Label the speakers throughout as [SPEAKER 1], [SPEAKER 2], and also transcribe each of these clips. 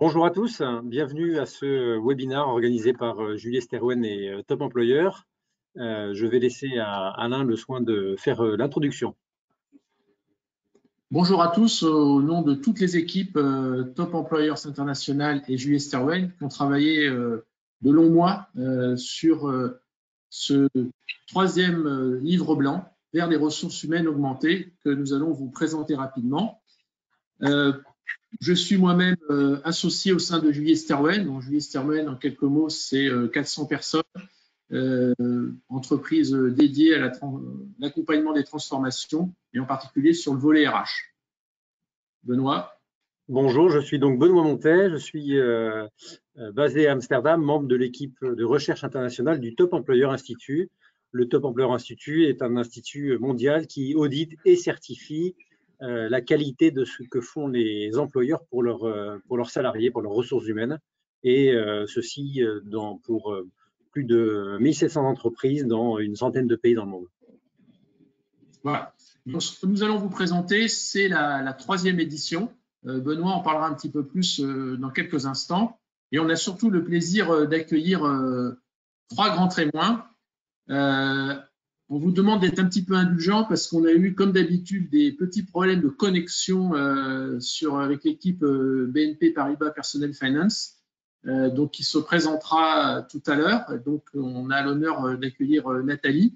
[SPEAKER 1] Bonjour à tous, bienvenue à ce webinaire organisé par Julie Sterwen et Top Employeur. Je vais laisser à Alain le soin de faire l'introduction.
[SPEAKER 2] Bonjour à tous, au nom de toutes les équipes Top Employers International et Julie Sterwen qui ont travaillé de longs mois sur ce troisième livre blanc vers les ressources humaines augmentées que nous allons vous présenter rapidement. Je suis moi-même associé au sein de Julie Sterwen. Donc, Julie Sterwen, en quelques mots, c'est 400 personnes, entreprise dédiée à l'accompagnement des transformations et en particulier sur le volet RH. Benoît.
[SPEAKER 1] Bonjour, je suis donc Benoît Montet, je suis basé à Amsterdam, membre de l'équipe de recherche internationale du Top Employer Institute. Le Top Employer Institute est un institut mondial qui audite et certifie la qualité de ce que font les employeurs pour leurs salariés, pour leurs ressources humaines, et ceci pour plus de 1700 entreprises dans une centaine de pays dans le monde.
[SPEAKER 2] Voilà. Donc, ce que nous allons vous présenter, c'est la troisième édition. Benoît en parlera un petit peu plus dans quelques instants. Et on a surtout le plaisir d'accueillir trois grands témoins. On vous demande d'être un petit peu indulgent parce qu'on a eu, comme d'habitude, des petits problèmes de connexion avec l'équipe BNP Paribas Personnel Finance, donc qui se présentera tout à l'heure. Donc, on a l'honneur d'accueillir Nathalie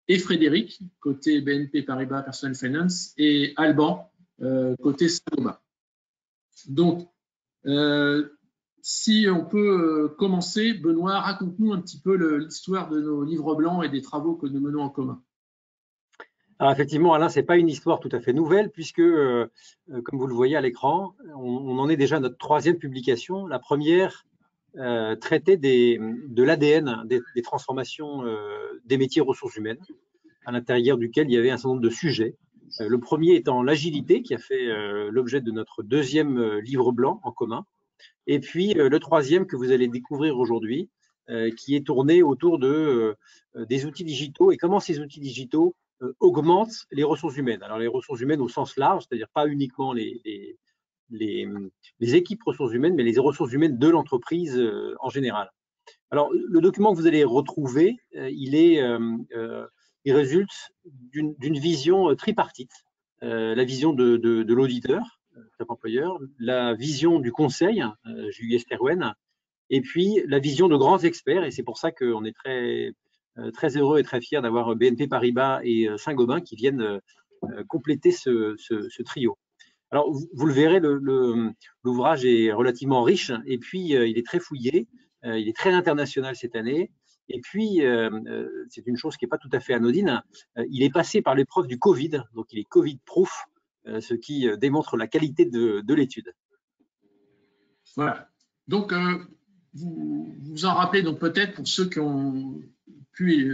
[SPEAKER 2] et Frédéric, côté BNP Paribas Personnel Finance, et Alban, côté Saint-Gobain. Donc, si on peut commencer, Benoît, raconte-nous un petit peu l'histoire de nos livres blancs et des travaux que nous menons en commun.
[SPEAKER 1] Alors effectivement, Alain, ce n'est pas une histoire tout à fait nouvelle puisque, comme vous le voyez à l'écran, on en est déjà à notre troisième publication. La première traitait de l'ADN des transformations des métiers ressources humaines, à l'intérieur duquel il y avait un certain nombre de sujets. Le premier étant l'agilité, qui a fait l'objet de notre deuxième livre blanc en commun. Et puis le troisième que vous allez découvrir aujourd'hui, qui est tourné autour des outils digitaux et comment ces outils digitaux augmentent les ressources humaines. Alors les ressources humaines au sens large, c'est-à-dire pas uniquement les équipes ressources humaines, mais les ressources humaines de l'entreprise en général. Alors le document que vous allez retrouver, il résulte d'une vision tripartite. La vision de l'auditeur, Top Employer, la vision du conseil, Julie Sterwen, et puis la vision de grands experts, et c'est pour ça qu'on est très heureux et très fiers d'avoir BNP Paribas et Saint-Gobain qui viennent compléter ce trio. Alors, vous le verrez, l'ouvrage est relativement riche, et puis il est très fouillé, il est très international cette année, et puis c'est une chose qui n'est pas tout à fait anodine, il est passé par l'épreuve du Covid, donc il est Covid-proof, ce qui démontre la qualité de l'étude.
[SPEAKER 2] Voilà. Donc, vous vous en rappelez donc peut-être pour ceux qui ont pu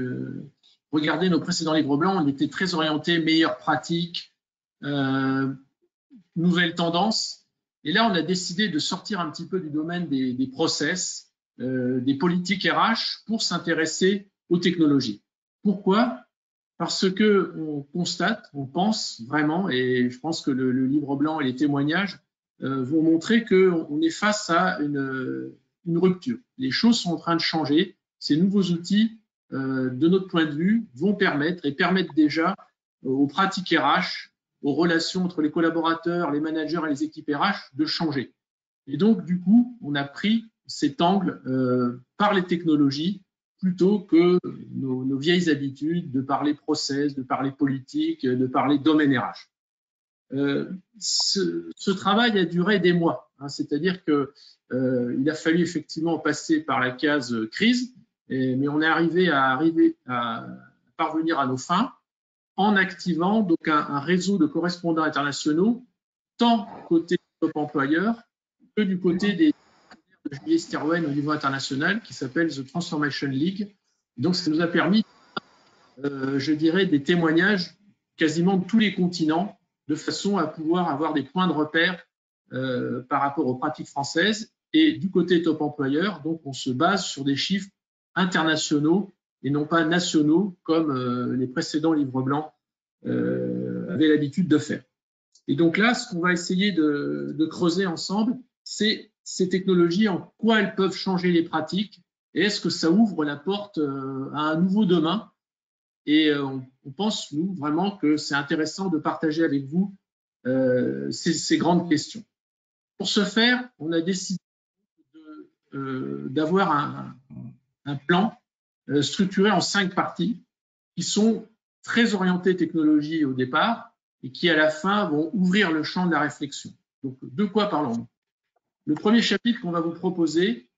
[SPEAKER 2] regarder nos précédents livres blancs, on était très orienté meilleures pratiques, nouvelles tendances. Et là, on a décidé de sortir un petit peu du domaine des process, des politiques RH pour s'intéresser aux technologies. Pourquoi ? Parce que on constate, on pense vraiment, et je pense que le livre blanc et les témoignages vont montrer qu'on est face à une rupture. Les choses sont en train de changer. Ces nouveaux outils, de notre point de vue, vont permettent déjà aux pratiques RH, aux relations entre les collaborateurs, les managers et les équipes RH de changer. Et donc, du coup, on a pris cet angle par les technologies plutôt que nos vieilles habitudes de parler process, de parler politique, de parler domaine RH. Ce travail a duré des mois, hein, c'est-à-dire qu'il a fallu effectivement passer par la case crise, mais on est arrivé à parvenir à nos fins en activant donc un réseau de correspondants internationaux, tant côté Top Employer que du côté des de Julie Sterwen au niveau international, qui s'appelle The Transformation League. Donc, ça nous a permis, je dirais, des témoignages quasiment de tous les continents, de façon à pouvoir avoir des points de repère par rapport aux pratiques françaises. Et du côté Top Employer, donc, on se base sur des chiffres internationaux et non pas nationaux, comme les précédents livres blancs avaient l'habitude de faire. Et donc là, ce qu'on va essayer de creuser ensemble, c'est ces technologies, en quoi elles peuvent changer les pratiques et est-ce que ça ouvre la porte à un nouveau demain. Et on pense, nous, vraiment que c'est intéressant de partager avec vous ces grandes questions. Pour ce faire, on a décidé d'avoir un plan structuré en 5 parties qui sont très orientées technologie au départ et qui, à la fin, vont ouvrir le champ de la réflexion. Donc, de quoi parlons-nous? Le premier chapitre qu'on va vous proposer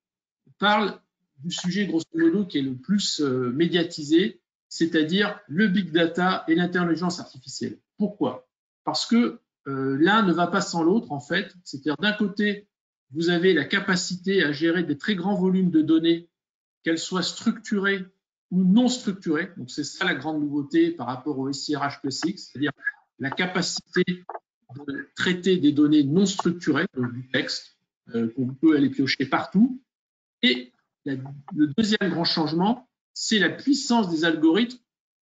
[SPEAKER 2] parle du sujet, grosso modo, qui est le plus médiatisé, c'est-à-dire le big data et l'intelligence artificielle. Pourquoi? Parce que l'un ne va pas sans l'autre, en fait. C'est-à-dire, d'un côté, vous avez la capacité à gérer des très grands volumes de données, qu'elles soient structurées ou non structurées. Donc, c'est ça la grande nouveauté par rapport au SIRH classique, c'est-à-dire la capacité de traiter des données non structurées, donc du texte, qu'on peut aller piocher partout. Et le deuxième grand changement, c'est la puissance des algorithmes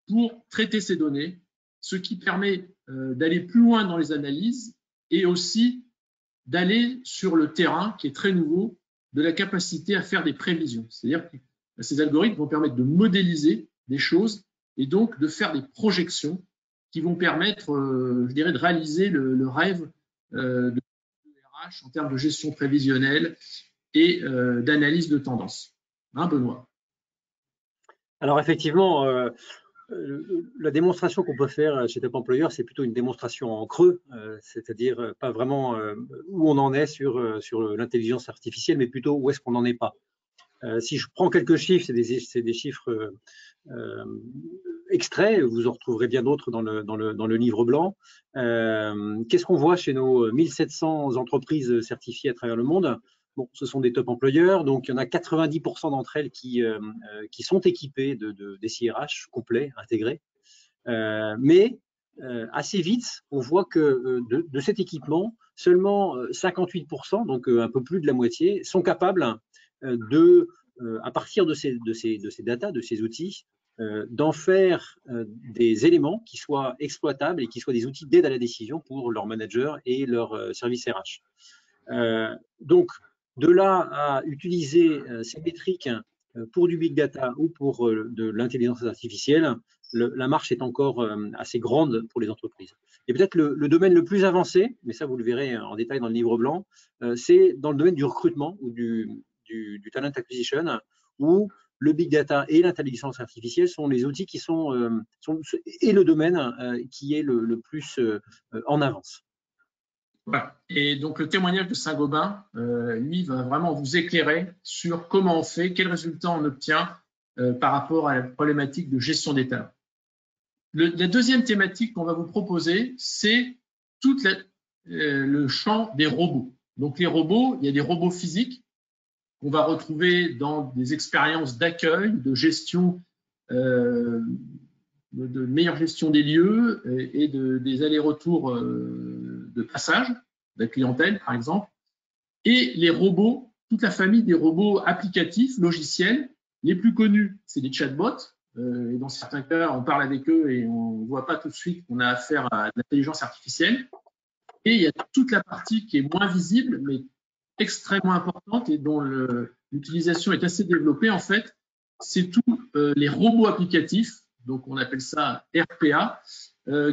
[SPEAKER 2] pour traiter ces données, ce qui permet d'aller plus loin dans les analyses et aussi d'aller sur le terrain, qui est très nouveau, de la capacité à faire des prévisions. C'est-à-dire que ces algorithmes vont permettre de modéliser des choses et donc de faire des projections qui vont permettre, je dirais, de réaliser le rêve de RH en termes de gestion prévisionnelle et d'analyse de tendance. Hein, Benoît?
[SPEAKER 1] Alors effectivement, la démonstration qu'on peut faire chez Top Employeur, c'est plutôt une démonstration en creux, c'est-à-dire pas vraiment où on en est sur l'intelligence artificielle, mais plutôt où est-ce qu'on n'en est pas. Si je prends quelques chiffres, c'est des chiffres extraits, vous en retrouverez bien d'autres dans le livre blanc. Qu'est-ce qu'on voit chez nos 1700 entreprises certifiées à travers le monde? Bon, ce sont des top employeurs, donc il y en a 90% d'entre elles qui sont équipées des SIRH complets, intégrés. Mais assez vite, on voit que de cet équipement, seulement 58%, donc un peu plus de la moitié, sont capables à partir de ces data, de ces outils, d'en faire des éléments qui soient exploitables et qui soient des outils d'aide à la décision pour leurs managers et leurs services RH. Donc, de là à utiliser ces métriques pour du big data ou pour de l'intelligence artificielle, la marche est encore assez grande pour les entreprises. Et peut-être le domaine le plus avancé, mais ça vous le verrez en détail dans le livre blanc, c'est dans le domaine du recrutement ou du talent acquisition, où le big data et l'intelligence artificielle sont les outils qui et le domaine qui est le plus en avance.
[SPEAKER 2] Voilà. Et donc, le témoignage de Saint-Gobain, lui, va vraiment vous éclairer sur comment on fait, quels résultats on obtient par rapport à la problématique de gestion des talents. La deuxième thématique qu'on va vous proposer, c'est tout le champ des robots. Donc, les robots, il y a des robots physiques qu'on va retrouver dans des expériences d'accueil, de gestion, de meilleure gestion des lieux et des allers-retours de passage de la clientèle, par exemple. Et les robots, toute la famille des robots applicatifs, logiciels. Les plus connus, c'est les chatbots. Et dans certains cas, on parle avec eux et on ne voit pas tout de suite qu'on a affaire à l'intelligence artificielle. Et il y a toute la partie qui est moins visible, mais extrêmement importante et dont l'utilisation est assez développée, en fait, c'est tous les robots applicatifs, donc on appelle ça RPA,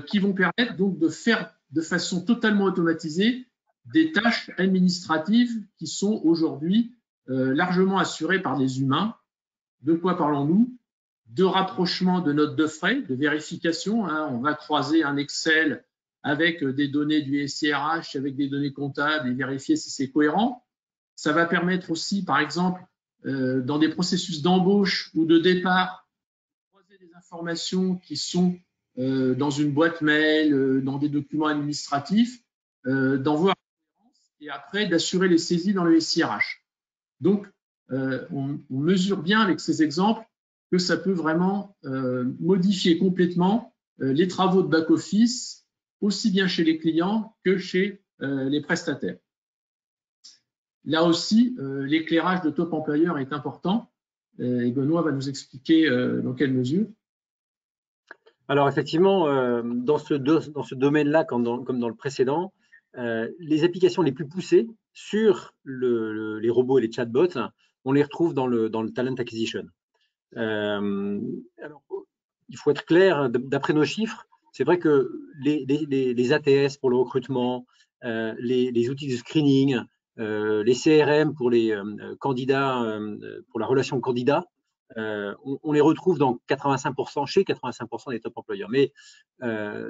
[SPEAKER 2] qui vont permettre donc de faire de façon totalement automatisée des tâches administratives qui sont aujourd'hui largement assurées par des humains. De quoi parlons-nous? De rapprochement de notes de frais, de vérification. Hein, on va croiser un Excel avec des données du SIRH, avec des données comptables et vérifier si c'est cohérent. Ça va permettre aussi, par exemple, dans des processus d'embauche ou de départ, de croiser des informations qui sont dans une boîte mail, dans des documents administratifs, d'en voir et après d'assurer les saisies dans le SIRH. Donc, on mesure bien avec ces exemples que ça peut vraiment modifier complètement les travaux de back-office, aussi bien chez les clients que chez les prestataires. Là aussi, l'éclairage de Top Employeur est important et Benoît va nous expliquer dans quelle mesure.
[SPEAKER 1] Alors effectivement, dans ce domaine-là, comme dans le précédent, les applications les plus poussées sur les robots et les chatbots, on les retrouve dans le talent acquisition. Alors, il faut être clair, d'après nos chiffres, c'est vrai que les ATS pour le recrutement, les outils de screening, les CRM pour les candidats, pour la relation candidat, on les retrouve dans 85%, chez 85% des top employeurs. Mais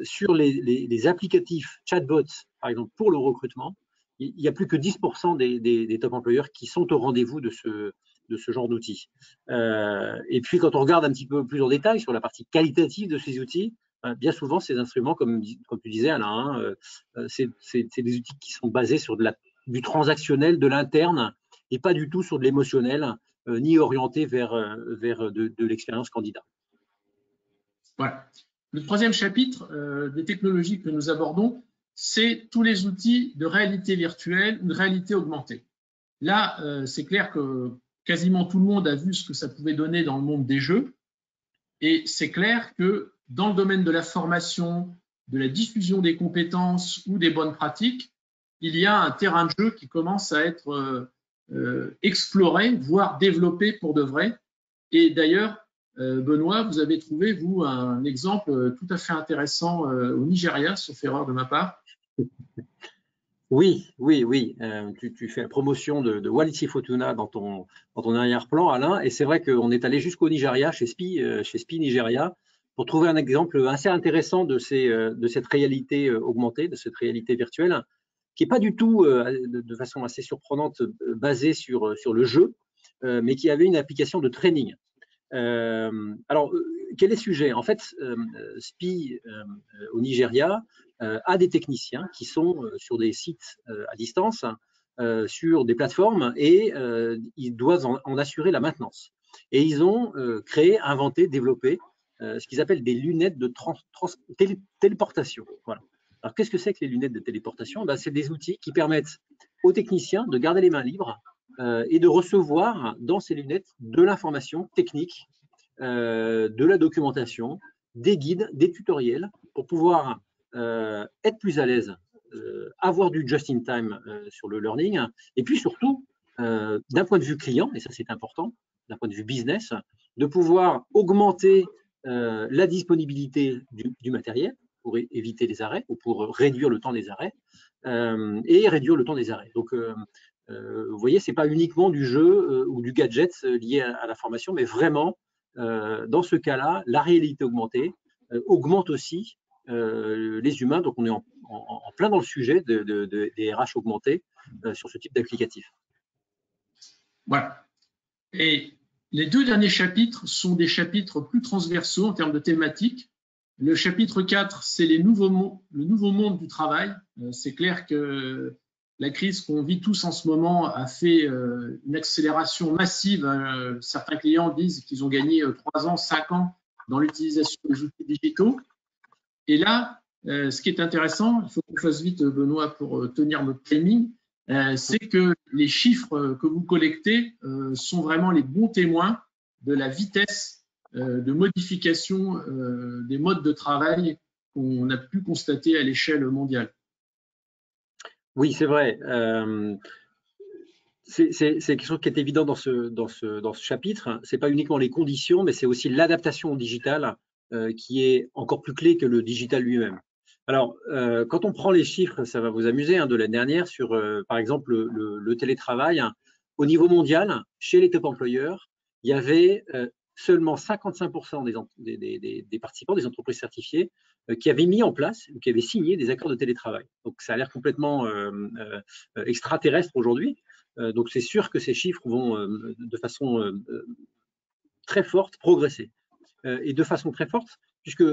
[SPEAKER 1] sur les applicatifs chatbots, par exemple, pour le recrutement, il n'y a plus que 10% des top employeurs qui sont au rendez-vous de ce genre d'outils. Et puis, quand on regarde un petit peu plus en détail sur la partie qualitative de ces outils, bien souvent, ces instruments, comme tu disais, Alain, c'est des outils qui sont basés sur du transactionnel, de l'interne, et pas du tout sur de l'émotionnel, ni orienté vers de l'expérience candidat.
[SPEAKER 2] Voilà. Le troisième chapitre des technologies que nous abordons, c'est tous les outils de réalité virtuelle ou de réalité augmentée. Là, c'est clair que quasiment tout le monde a vu ce que ça pouvait donner dans le monde des jeux. Et c'est clair que dans le domaine de la formation, de la diffusion des compétences ou des bonnes pratiques, il y a un terrain de jeu qui commence à être exploré, voire développé pour de vrai. Et d'ailleurs, Benoît, vous avez trouvé, vous, un exemple tout à fait intéressant au Nigeria, sauf erreur de ma part.
[SPEAKER 1] Oui. Tu fais la promotion de Walisi Fortuna dans ton arrière-plan, Alain, et c'est vrai qu'on est allé jusqu'au Nigeria, chez SPI Nigeria, pour trouver un exemple assez intéressant de cette réalité augmentée, de cette réalité virtuelle, qui n'est pas du tout, de façon assez surprenante, basée sur le jeu, mais qui avait une application de training. Alors, quel est le sujet? En fait, SPI au Nigeria a des techniciens qui sont sur des sites à distance, sur des plateformes, et ils doivent en assurer la maintenance. Et ils ont créé, inventé, développé ce qu'ils appellent des lunettes de téléportation. Voilà. Alors, qu'est-ce que c'est que les lunettes de téléportation? C'est des outils qui permettent aux techniciens de garder les mains libres et de recevoir dans ces lunettes de l'information technique, de la documentation, des guides, des tutoriels pour pouvoir être plus à l'aise, avoir du just-in-time sur le learning, et puis surtout, d'un point de vue client, et ça c'est important, d'un point de vue business, de pouvoir augmenter la disponibilité du matériel pour éviter les arrêts ou pour réduire le temps des arrêts, et réduire le temps des arrêts. Donc, vous voyez, ce n'est pas uniquement du jeu ou du gadget lié à la formation, mais vraiment, dans ce cas-là, la réalité augmentée augmente aussi les humains. Donc, on est en plein dans le sujet des RH augmentés sur ce type d'applicatif.
[SPEAKER 2] Voilà. Et les deux derniers chapitres sont des chapitres plus transversaux en termes de thématiques. Le chapitre 4, c'est le nouveau monde du travail. C'est clair que la crise qu'on vit tous en ce moment a fait une accélération massive. Certains clients disent qu'ils ont gagné 3 ans, 5 ans dans l'utilisation des outils digitaux. Et là, ce qui est intéressant, il faut qu'on fasse vite, Benoît, pour tenir notre timing, c'est que les chiffres que vous collectez sont vraiment les bons témoins de la vitesse de modification des modes de travail qu'on a pu constater à l'échelle mondiale.
[SPEAKER 1] Oui, c'est vrai. C'est quelque chose qui est évident dans ce chapitre. Ce n'est pas uniquement les conditions, mais c'est aussi l'adaptation au digital qui est encore plus clé que le digital lui-même. Alors, quand on prend les chiffres, ça va vous amuser, de l'année dernière sur, par exemple, le télétravail, au niveau mondial, chez les top employeurs, il y avait seulement 55% des participants, des entreprises certifiées, qui avaient mis en place ou qui avaient signé des accords de télétravail. Donc, ça a l'air complètement extraterrestre aujourd'hui. Donc, c'est sûr que ces chiffres vont de façon très forte progresser. Et de façon très forte, puisque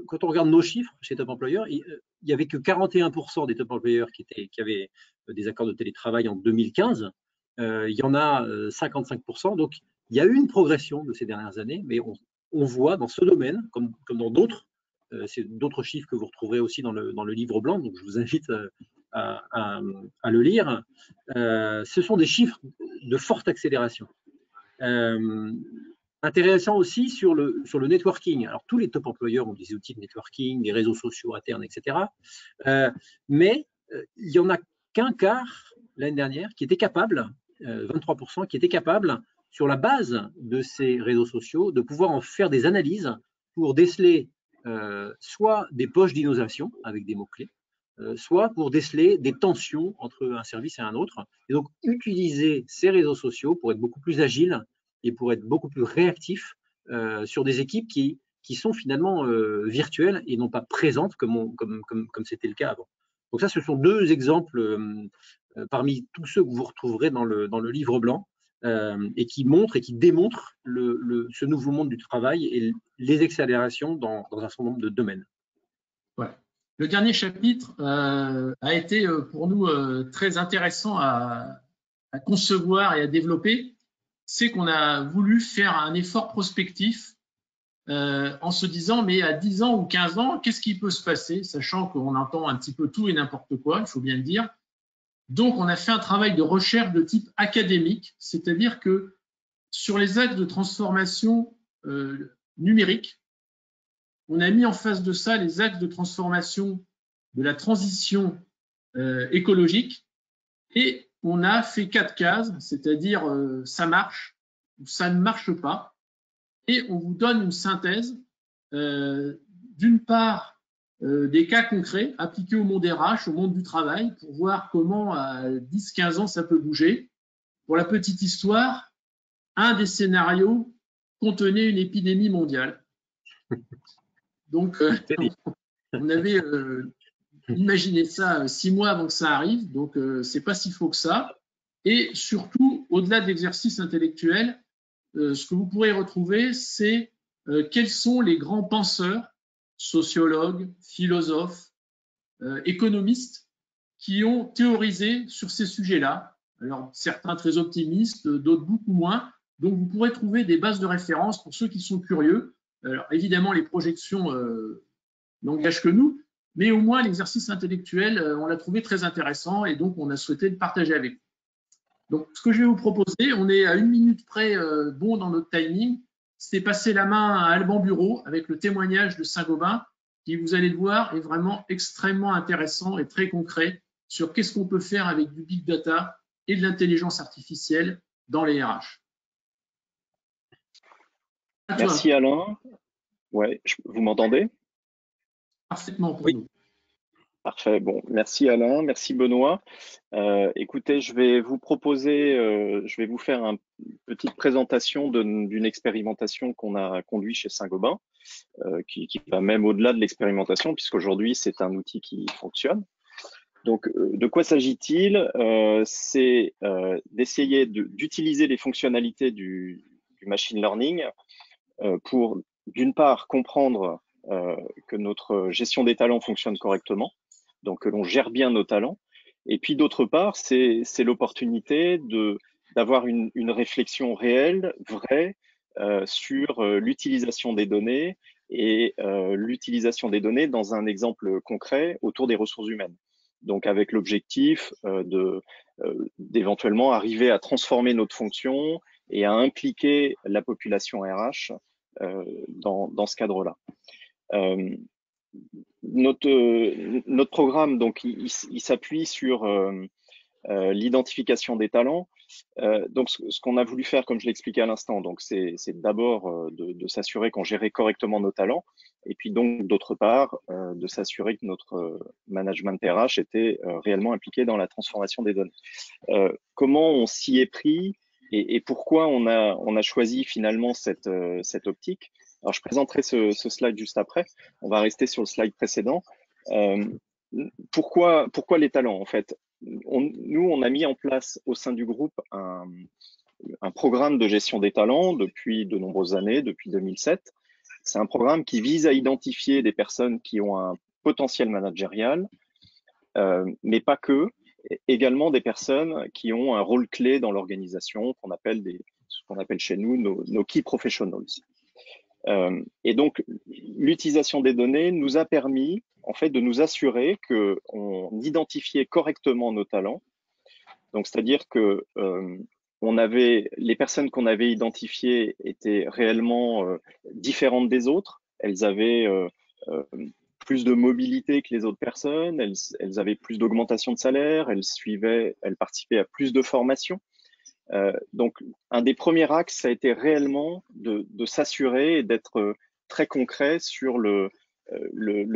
[SPEAKER 1] quand on regarde nos chiffres chez Top Employeur, il n'y avait que 41% des Top Employeurs qui avaient des accords de télétravail en 2015. Il y en a 55%. Donc, il y a eu une progression de ces dernières années, mais on voit dans ce domaine, comme dans d'autres, c'est d'autres chiffres que vous retrouverez aussi dans le livre blanc, donc je vous invite à le lire. Ce sont des chiffres de forte accélération. Intéressant aussi sur le networking. Alors, tous les top employeurs ont des outils de networking, des réseaux sociaux internes, etc. Mais il n'y en a qu'un quart l'année dernière qui étaient capables, 23%, qui étaient capables, sur la base de ces réseaux sociaux, de pouvoir en faire des analyses pour déceler soit des poches d'innovation avec des mots-clés, soit pour déceler des tensions entre un service et un autre. Et donc, utiliser ces réseaux sociaux pour être beaucoup plus agile et pour être beaucoup plus réactif sur des équipes qui sont finalement virtuelles et non pas présentes comme c'était le cas avant. Donc ça, ce sont deux exemples parmi tous ceux que vous retrouverez dans le livre blanc et qui montrent et qui démontrent ce nouveau monde du travail et les accélérations dans un certain nombre de domaines.
[SPEAKER 2] Ouais. Le dernier chapitre a été pour nous très intéressant à concevoir et à développer. C'est qu'on a voulu faire un effort prospectif en se disant, mais à 10 ans ou 15 ans, qu'est-ce qui peut se passer, sachant qu'on entend un petit peu tout et n'importe quoi, il faut bien le dire. Donc, on a fait un travail de recherche de type académique, c'est-à-dire que sur les axes de transformation numérique, on a mis en face de ça les axes de transformation de la transition écologique et on a fait 4 cases, c'est-à-dire ça marche ou ça ne marche pas. Et on vous donne une synthèse, d'une part, des cas concrets appliqués au monde RH, au monde du travail, pour voir comment à 10-15 ans ça peut bouger. Pour la petite histoire, un des scénarios contenait une épidémie mondiale. Donc, on avait imaginé ça 6 mois avant que ça arrive, donc c'est pas si faux que ça. Et surtout, au-delà de l'exercice intellectuel, ce que vous pourrez retrouver, c'est quels sont les grands penseurs, sociologues, philosophes, économistes, qui ont théorisé sur ces sujets-là. Alors, certains très optimistes, d'autres beaucoup moins. Donc, vous pourrez trouver des bases de référence pour ceux qui sont curieux. Alors, évidemment, les projections n'engagent que nous, mais au moins, l'exercice intellectuel, on l'a trouvé très intéressant et donc, on a souhaité le partager avec vous. Donc, ce que je vais vous proposer, on est à 1 minute près bon dans notre timing, c'est passer la main à Alban Bureau avec le témoignage de Saint-Gobain qui, vous allez le voir, est vraiment extrêmement intéressant et très concret sur qu'est-ce qu'on peut faire avec du big data et de l'intelligence artificielle dans les RH.
[SPEAKER 3] Merci Alain. Ouais, vous m'entendez?
[SPEAKER 2] Parfaitement pour nous.
[SPEAKER 3] Parfait. Bon, merci Alain, merci Benoît. Écoutez, je vais vous proposer, je vais vous faire une petite présentation d'une expérimentation qu'on a conduite chez Saint-Gobain, qui va même au-delà de l'expérimentation, puisqu'aujourd'hui c'est un outil qui fonctionne. Donc, de quoi s'agit-il? C'est d'essayer d'utiliser les fonctionnalités du machine learning pour, d'une part, comprendre que notre gestion des talents fonctionne correctement, donc que l'on gère bien nos talents. Et puis d'autre part, c'est l'opportunité d'avoir une réflexion réelle, vraie, sur l'utilisation des données et l'utilisation des données dans un exemple concret autour des ressources humaines. Donc avec l'objectif d'éventuellement arriver à transformer notre fonction et à impliquer la population RH dans ce cadre-là. Notre programme, donc, il s'appuie sur l'identification des talents. Donc, ce qu'on a voulu faire, comme je l'expliquais à l'instant, donc c'est d'abord de s'assurer qu'on gérait correctement nos talents, et puis donc d'autre part de s'assurer que notre management RH était réellement impliqué dans la transformation des données. Comment on s'y est pris et pourquoi on a choisi finalement cette optique? Alors, je présenterai ce slide juste après. On va rester sur le slide précédent. Pourquoi les talents, en fait? Nous, on a mis en place au sein du groupe un programme de gestion des talents depuis de nombreuses années, depuis 2007. C'est un programme qui vise à identifier des personnes qui ont un potentiel managérial, mais pas que, également des personnes qui ont un rôle clé dans l'organisation, ce qu'on appelle chez nous nos key professionals. Et donc, l'utilisation des données nous a permis, en fait, de nous assurer qu'on identifiait correctement nos talents. Donc, c'est-à-dire que les personnes qu'on avait identifiées étaient réellement différentes des autres. Elles avaient plus de mobilité que les autres personnes, elles avaient plus d'augmentation de salaire, elles participaient à plus de formations. Donc, un des premiers axes, ça a été réellement de s'assurer et d'être très concret sur le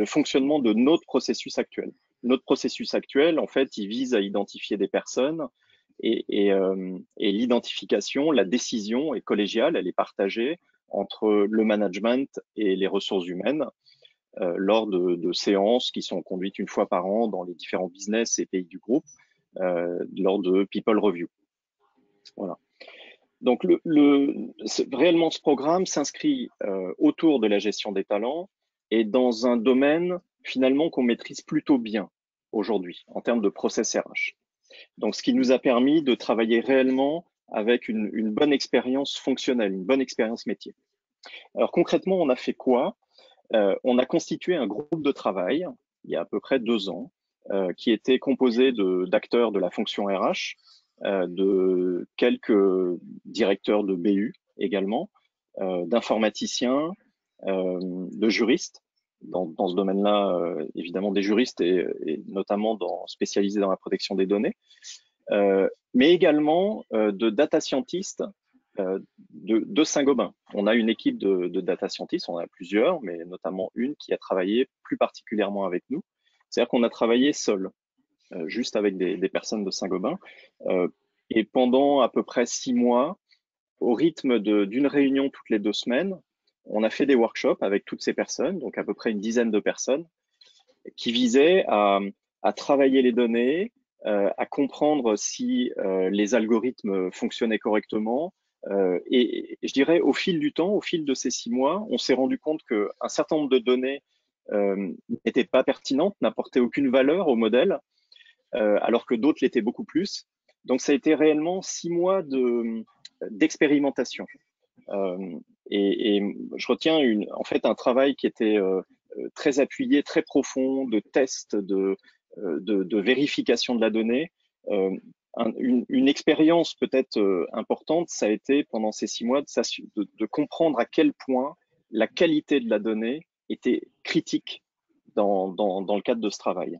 [SPEAKER 3] fonctionnement de notre processus actuel. Notre processus actuel, en fait, il vise à identifier des personnes et l'identification, la décision est collégiale, elle est partagée entre le management et les ressources humaines lors de séances qui sont conduites une fois par an dans les différents business et pays du groupe, lors de People Review. Voilà. Donc, réellement, ce programme s'inscrit autour de la gestion des talents et dans un domaine finalement qu'on maîtrise plutôt bien aujourd'hui en termes de process RH. Donc, ce qui nous a permis de travailler réellement avec une bonne expérience fonctionnelle, une bonne expérience métier. Alors, concrètement, on a fait quoi? On a constitué un groupe de travail il y a à peu près 2 ans qui était composé d'acteurs de la fonction RH, de quelques directeurs de BU également, d'informaticiens, de juristes. Dans ce domaine-là, évidemment des juristes et notamment spécialisés dans la protection des données, mais également de data scientists de Saint-Gobain. On a une équipe de data scientists, on en a plusieurs, mais notamment une qui a travaillé plus particulièrement avec nous. C'est-à-dire qu'on a travaillé seul, juste avec des personnes de Saint-Gobain. Et pendant à peu près 6 mois, au rythme d'une réunion toutes les 2 semaines, on a fait des workshops avec toutes ces personnes, donc à peu près une dizaine de personnes, qui visaient à travailler les données, à comprendre si les algorithmes fonctionnaient correctement. Et je dirais, au fil du temps, au fil de ces 6 mois, on s'est rendu compte qu'un certain nombre de données n'étaient pas pertinentes, n'apportaient aucune valeur au modèle, alors que d'autres l'étaient beaucoup plus. Donc, ça a été réellement 6 mois d'expérimentation. Et je retiens en fait un travail qui était très appuyé, très profond, de tests, de vérification de la donnée. Une expérience peut-être importante, ça a été pendant ces 6 mois de comprendre à quel point la qualité de la donnée était critique dans le cadre de ce travail.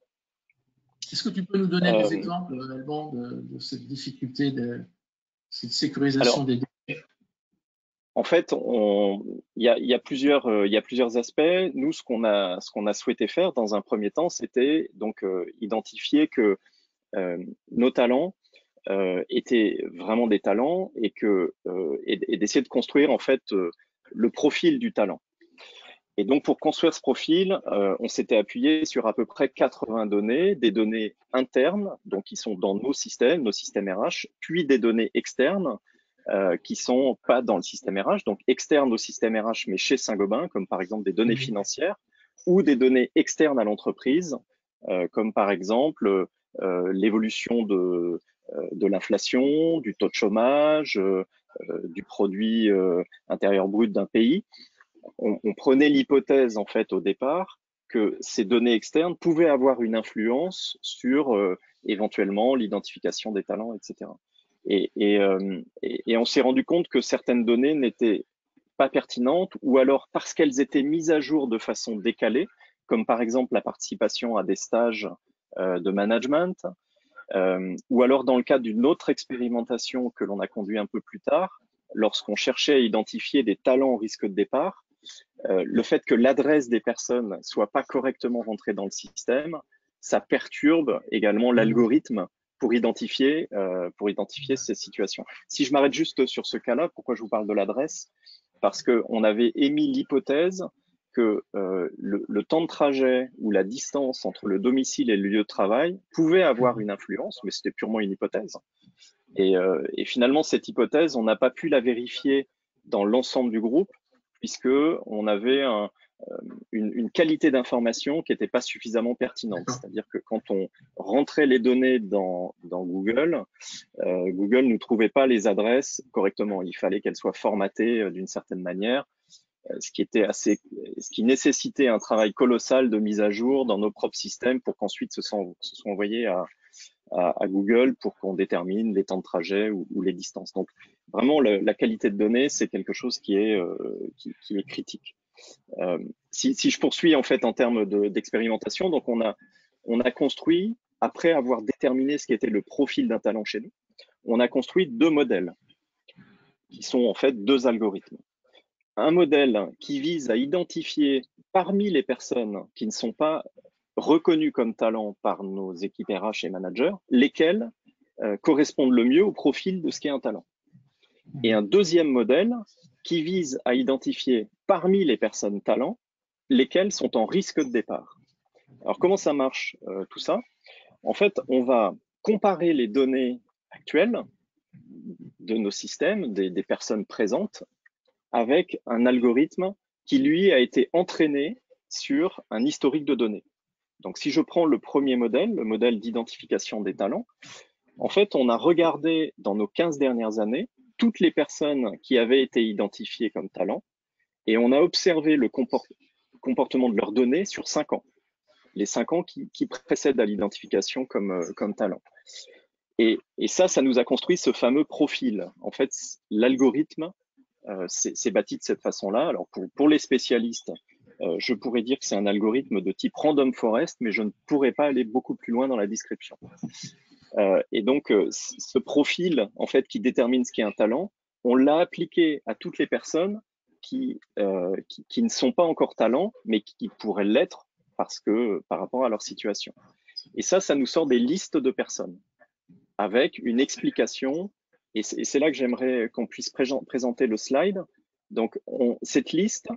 [SPEAKER 2] Est-ce que tu peux nous donner des exemples, Alban, de cette difficulté de cette sécurisation des données?
[SPEAKER 3] En fait, il y a plusieurs aspects. Nous, ce qu'on a souhaité faire dans un premier temps, c'était donc identifier que nos talents étaient vraiment des talents et d'essayer de construire en fait le profil du talent. Et donc, pour construire ce profil, on s'était appuyé sur à peu près 80 données, des données internes, donc qui sont dans nos systèmes RH, puis des données externes qui sont pas dans le système RH, donc externes au système RH, mais chez Saint-Gobain, comme par exemple des données financières, ou des données externes à l'entreprise, comme par exemple l'évolution de l'inflation, du taux de chômage, du produit intérieur brut d'un pays. On prenait l'hypothèse en fait au départ que ces données externes pouvaient avoir une influence sur éventuellement l'identification des talents, etc. Et on s'est rendu compte que certaines données n'étaient pas pertinentes ou alors parce qu'elles étaient mises à jour de façon décalée, comme par exemple la participation à des stages de management, ou alors dans le cadre d'une autre expérimentation que l'on a conduit un peu plus tard, lorsqu'on cherchait à identifier des talents au risque de départ, le fait que l'adresse des personnes soit pas correctement rentrée dans le système, ça perturbe également l'algorithme pour identifier ces situations. Si je m'arrête juste sur ce cas-là, pourquoi je vous parle de l'adresse? Parce qu'on avait émis l'hypothèse que le temps de trajet ou la distance entre le domicile et le lieu de travail pouvait avoir une influence, mais c'était purement une hypothèse. Et finalement, cette hypothèse, on n'a pas pu la vérifier dans l'ensemble du groupe, puisqu'on avait une qualité d'information qui n'était pas suffisamment pertinente. C'est-à-dire que quand on rentrait les données dans Google, Google ne trouvait pas les adresses correctement. Il fallait qu'elles soient formatées d'une certaine manière, ce qui nécessitait un travail colossal de mise à jour dans nos propres systèmes pour qu'ensuite ce soit envoyé à Google pour qu'on détermine les temps de trajet ou les distances. Donc, vraiment, la qualité de données, c'est quelque chose qui est critique. Si je poursuis en fait en termes d'expérimentation, donc on a construit, après avoir déterminé ce qui était le profil d'un talent chez nous, on a construit 2 modèles qui sont en fait 2 algorithmes. Un modèle qui vise à identifier parmi les personnes qui ne sont pas reconnues comme talents par nos équipes RH et managers, lesquelles correspondent le mieux au profil de ce qu'est un talent. Et un deuxième modèle qui vise à identifier parmi les personnes talents, lesquelles sont en risque de départ. Alors comment ça marche tout ça? En fait, on va comparer les données actuelles de nos systèmes, des personnes présentes, avec un algorithme qui, lui, a été entraîné sur un historique de données. Donc, si je prends le premier modèle, le modèle d'identification des talents, en fait, on a regardé dans nos 15 dernières années toutes les personnes qui avaient été identifiées comme talents et on a observé le comportement de leurs données sur 5 ans, les 5 ans qui précèdent à l'identification comme talent. Et ça nous a construit ce fameux profil. En fait, l'algorithme c'est bâti de cette façon-là. Alors pour les spécialistes, je pourrais dire que c'est un algorithme de type random forest, mais je ne pourrais pas aller beaucoup plus loin dans la description. Et donc, ce profil, en fait, qui détermine ce qu'est un talent, on l'a appliqué à toutes les personnes qui ne sont pas encore talents, mais qui pourraient l'être par rapport à leur situation. Et ça nous sort des listes de personnes avec une explication. Et c'est là que j'aimerais qu'on puisse présenter le slide. Donc, cette liste,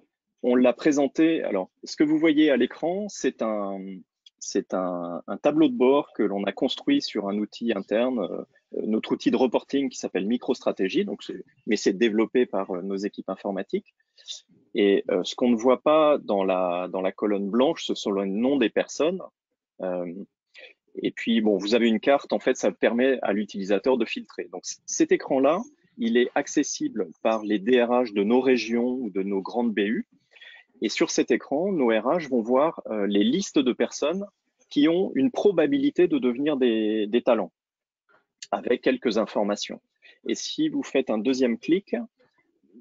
[SPEAKER 3] on l'a présentée. Alors, ce que vous voyez à l'écran, c'est un tableau de bord que l'on a construit sur un outil interne, notre outil de reporting qui s'appelle MicroStratégie, mais c'est développé par nos équipes informatiques. Et ce qu'on ne voit pas dans la colonne blanche, ce sont les noms des personnes. Et puis, bon, vous avez une carte, en fait, ça permet à l'utilisateur de filtrer. Donc, cet écran-là, il est accessible par les DRH de nos régions ou de nos grandes BU. Et sur cet écran, nos RH vont voir les listes de personnes qui ont une probabilité de devenir des talents, avec quelques informations. Et si vous faites un deuxième clic,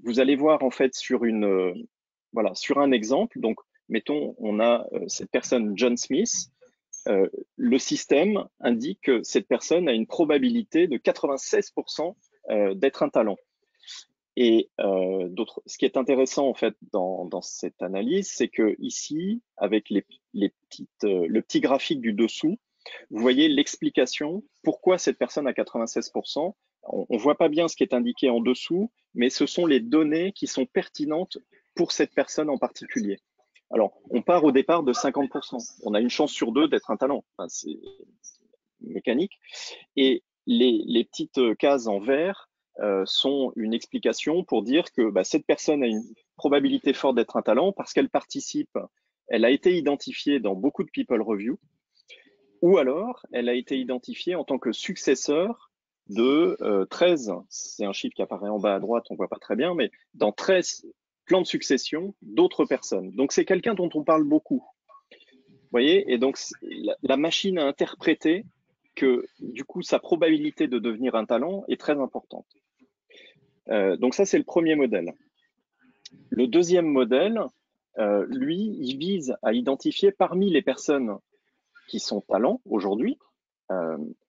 [SPEAKER 3] vous allez voir, en fait, sur un exemple. Donc, mettons, on a cette personne, John Smith. Le système indique que cette personne a une probabilité de 96% d'être un talent. Et ce qui est intéressant en fait dans cette analyse, c'est que ici, avec le petit graphique du dessous, vous voyez l'explication pourquoi cette personne a 96%. On ne voit pas bien ce qui est indiqué en dessous, mais ce sont les données qui sont pertinentes pour cette personne en particulier. Alors, on part au départ de 50%. On a une chance sur 2 d'être un talent. Enfin, c'est mécanique. Et les petites cases en vert sont une explication pour dire que cette personne a une probabilité forte d'être un talent parce qu'elle participe, elle a été identifiée dans beaucoup de People Review, ou alors elle a été identifiée en tant que successeur de 13, c'est un chiffre qui apparaît en bas à droite, on ne voit pas très bien, mais dans 13 plans de succession d'autres personnes. Donc, c'est quelqu'un dont on parle beaucoup. Vous voyez? Et donc, la machine a interprété que, du coup, sa probabilité de devenir un talent est très importante. Donc, ça, c'est le premier modèle. Le deuxième modèle, lui, il vise à identifier parmi les personnes qui sont talents aujourd'hui,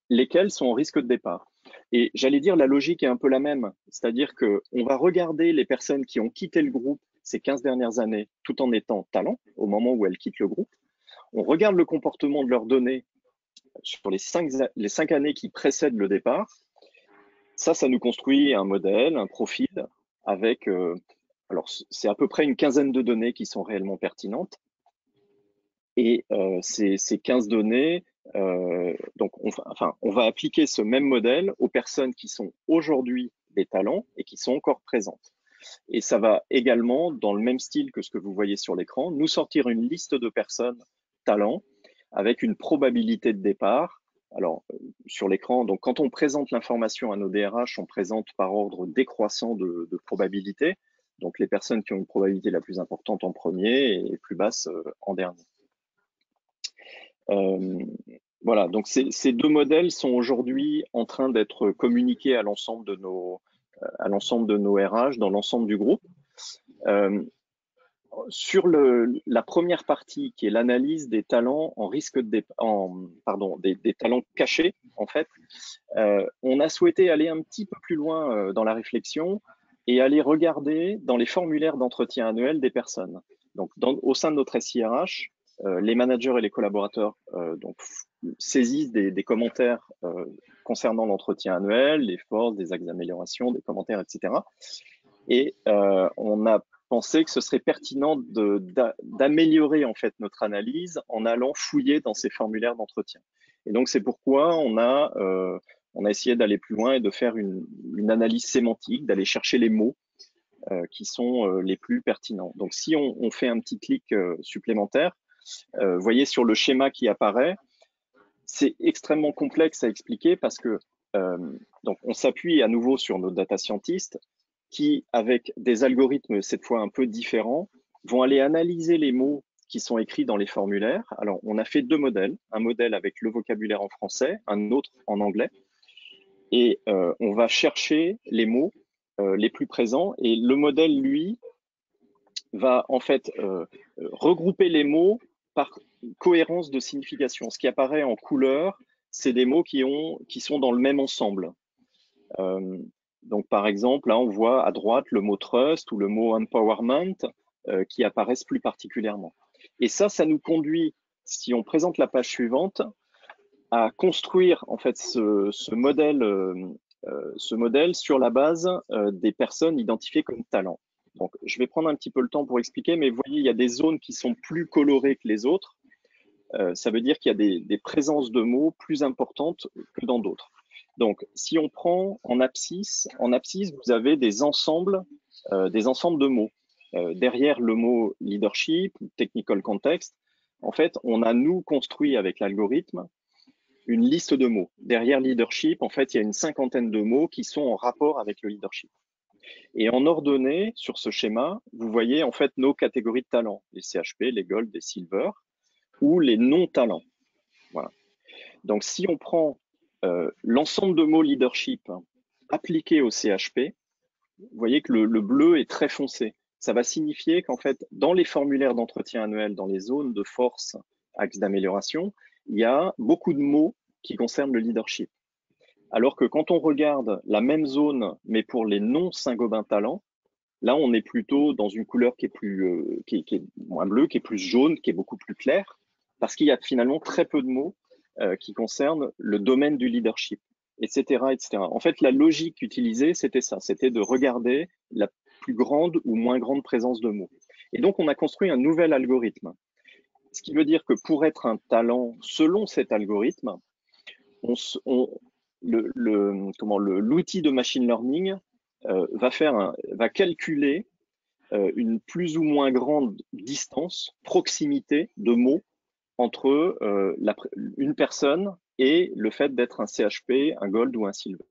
[SPEAKER 3] lesquelles sont en risque de départ. Et j'allais dire, la logique est un peu la même, c'est-à-dire qu'on va regarder les personnes qui ont quitté le groupe ces 15 dernières années tout en étant talents au moment où elles quittent le groupe. On regarde le comportement de leurs données sur les 5 années qui précèdent le départ. Ça nous construit un modèle, un profil avec, alors c'est à peu près une quinzaine de données qui sont réellement pertinentes. Et ces 15 données, donc on va appliquer ce même modèle aux personnes qui sont aujourd'hui des talents et qui sont encore présentes. Et ça va également, dans le même style que ce que vous voyez sur l'écran, nous sortir une liste de personnes talents avec une probabilité de départ. Alors, sur l'écran, donc quand on présente l'information à nos DRH, on présente par ordre décroissant de probabilité. Donc, les personnes qui ont une probabilité la plus importante en premier et plus basse en dernier. Voilà, donc ces 2 modèles sont aujourd'hui en train d'être communiqués à l'ensemble de nos RH dans l'ensemble du groupe. sur la première partie, qui est l'analyse des talents en risque de des talents cachés, en fait, on a souhaité aller un petit peu plus loin dans la réflexion et aller regarder dans les formulaires d'entretien annuel des personnes. Donc, au sein de notre SIRH, les managers et les collaborateurs saisissent des commentaires concernant l'entretien annuel, les forces, des axes d'amélioration, des commentaires, etc. Et on a pensé que ce serait pertinent d'améliorer en fait notre analyse en allant fouiller dans ces formulaires d'entretien. Et donc c'est pourquoi on a essayé d'aller plus loin et de faire une analyse sémantique, d'aller chercher les mots qui sont les plus pertinents. Donc si on fait un petit clic supplémentaire, vous voyez sur le schéma qui apparaît, c'est extrêmement complexe à expliquer parce que donc on s'appuie à nouveau sur nos data scientists qui, avec des algorithmes cette fois un peu différents, vont aller analyser les mots qui sont écrits dans les formulaires. Alors, on a fait 2 modèles, un modèle avec le vocabulaire en français, un autre en anglais, et on va chercher les mots les plus présents, et le modèle, lui, va en fait regrouper les mots par cohérence de signification. Ce qui apparaît en couleur, c'est des mots qui sont dans le même ensemble. Donc, par exemple, là, on voit à droite le mot trust ou le mot empowerment qui apparaissent plus particulièrement. Et ça nous conduit, si on présente la page suivante, à construire en fait ce modèle sur la base des personnes identifiées comme talents. Donc, je vais prendre un petit peu le temps pour expliquer, mais vous voyez, il y a des zones qui sont plus colorées que les autres. Ça veut dire qu'il y a des présences de mots plus importantes que dans d'autres. Donc, si on prend en abscisse, vous avez des ensembles de mots. Derrière le mot leadership, technical context, en fait, on a, nous, construit avec l'algorithme une liste de mots. Derrière leadership, en fait, il y a une 50aine de mots qui sont en rapport avec le leadership. Et en ordonnée, sur ce schéma, vous voyez en fait nos catégories de talents, les CHP, les Gold, les Silver, ou les non-talents. Voilà. Donc, si on prend l'ensemble de mots leadership appliqués au CHP, vous voyez que le bleu est très foncé. Ça va signifier qu'en fait, dans les formulaires d'entretien annuel, dans les zones de force, axes d'amélioration, il y a beaucoup de mots qui concernent le leadership. Alors que quand on regarde la même zone, mais pour les non-Saint-Gobain talents, là, on est plutôt dans une couleur qui est moins bleue, qui est plus jaune, qui est beaucoup plus claire, parce qu'il y a finalement très peu de mots qui concernent le domaine du leadership, etc., etc. En fait, la logique utilisée, c'était ça, c'était de regarder la plus grande ou moins grande présence de mots. Et donc, on a construit un nouvel algorithme. Ce qui veut dire que pour être un talent, selon cet algorithme, l'outil de machine learning va calculer une plus ou moins grande distance, proximité de mots entre une personne et le fait d'être un CHP, un Gold ou un Silver.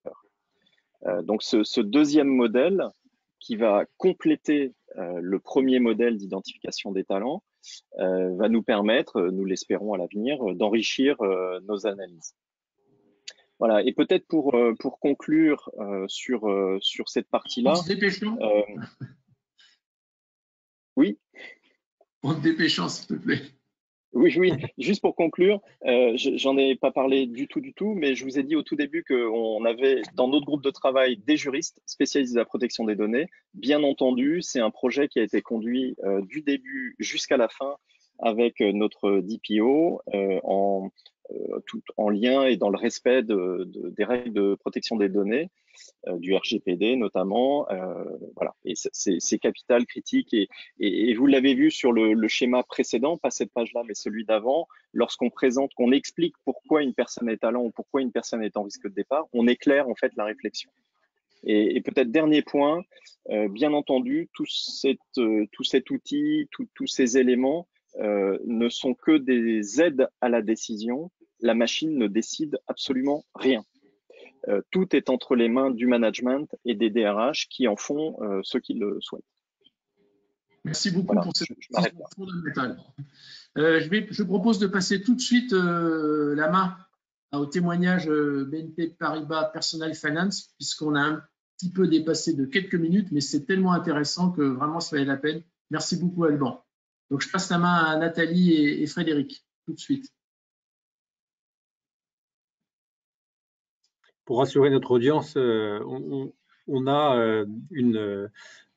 [SPEAKER 3] Donc ce deuxième modèle qui va compléter le premier modèle d'identification des talents va nous permettre, nous l'espérons à l'avenir, d'enrichir nos analyses. Voilà, et peut-être pour conclure sur cette partie-là.
[SPEAKER 2] En se dépêchant.
[SPEAKER 3] Oui.
[SPEAKER 2] En te dépêchant, s'il te plaît.
[SPEAKER 3] Oui, juste pour conclure, j'en ai pas parlé du tout, mais je vous ai dit au tout début qu'on avait dans notre groupe de travail des juristes spécialisés de la protection des données. Bien entendu, c'est un projet qui a été conduit du début jusqu'à la fin avec notre DPO tout en lien et dans le respect des règles de protection des données, du RGPD notamment. Voilà, et c'est capital, critique. Et vous l'avez vu sur le schéma précédent, pas cette page-là, mais celui d'avant, lorsqu'on présente, qu'on explique pourquoi une personne est talent ou pourquoi une personne est en risque de départ, on éclaire en fait la réflexion. Et peut-être dernier point, bien entendu, tout cet outil, tous ces éléments ne sont que des aides à la décision. La machine ne décide absolument rien. Tout est entre les mains du management et des DRH qui en font ce qu'ils le souhaitent.
[SPEAKER 2] Merci beaucoup pour cette précision fondamentale. Je propose de passer tout de suite la main au témoignage BNP Paribas Personal Finance, puisqu'on a un petit peu dépassé de quelques minutes, mais c'est tellement intéressant que vraiment ça valait la peine Merci beaucoup, Alban. Donc, je passe la main à Nathalie et Frédéric, tout de suite.
[SPEAKER 1] Pour rassurer notre audience, on a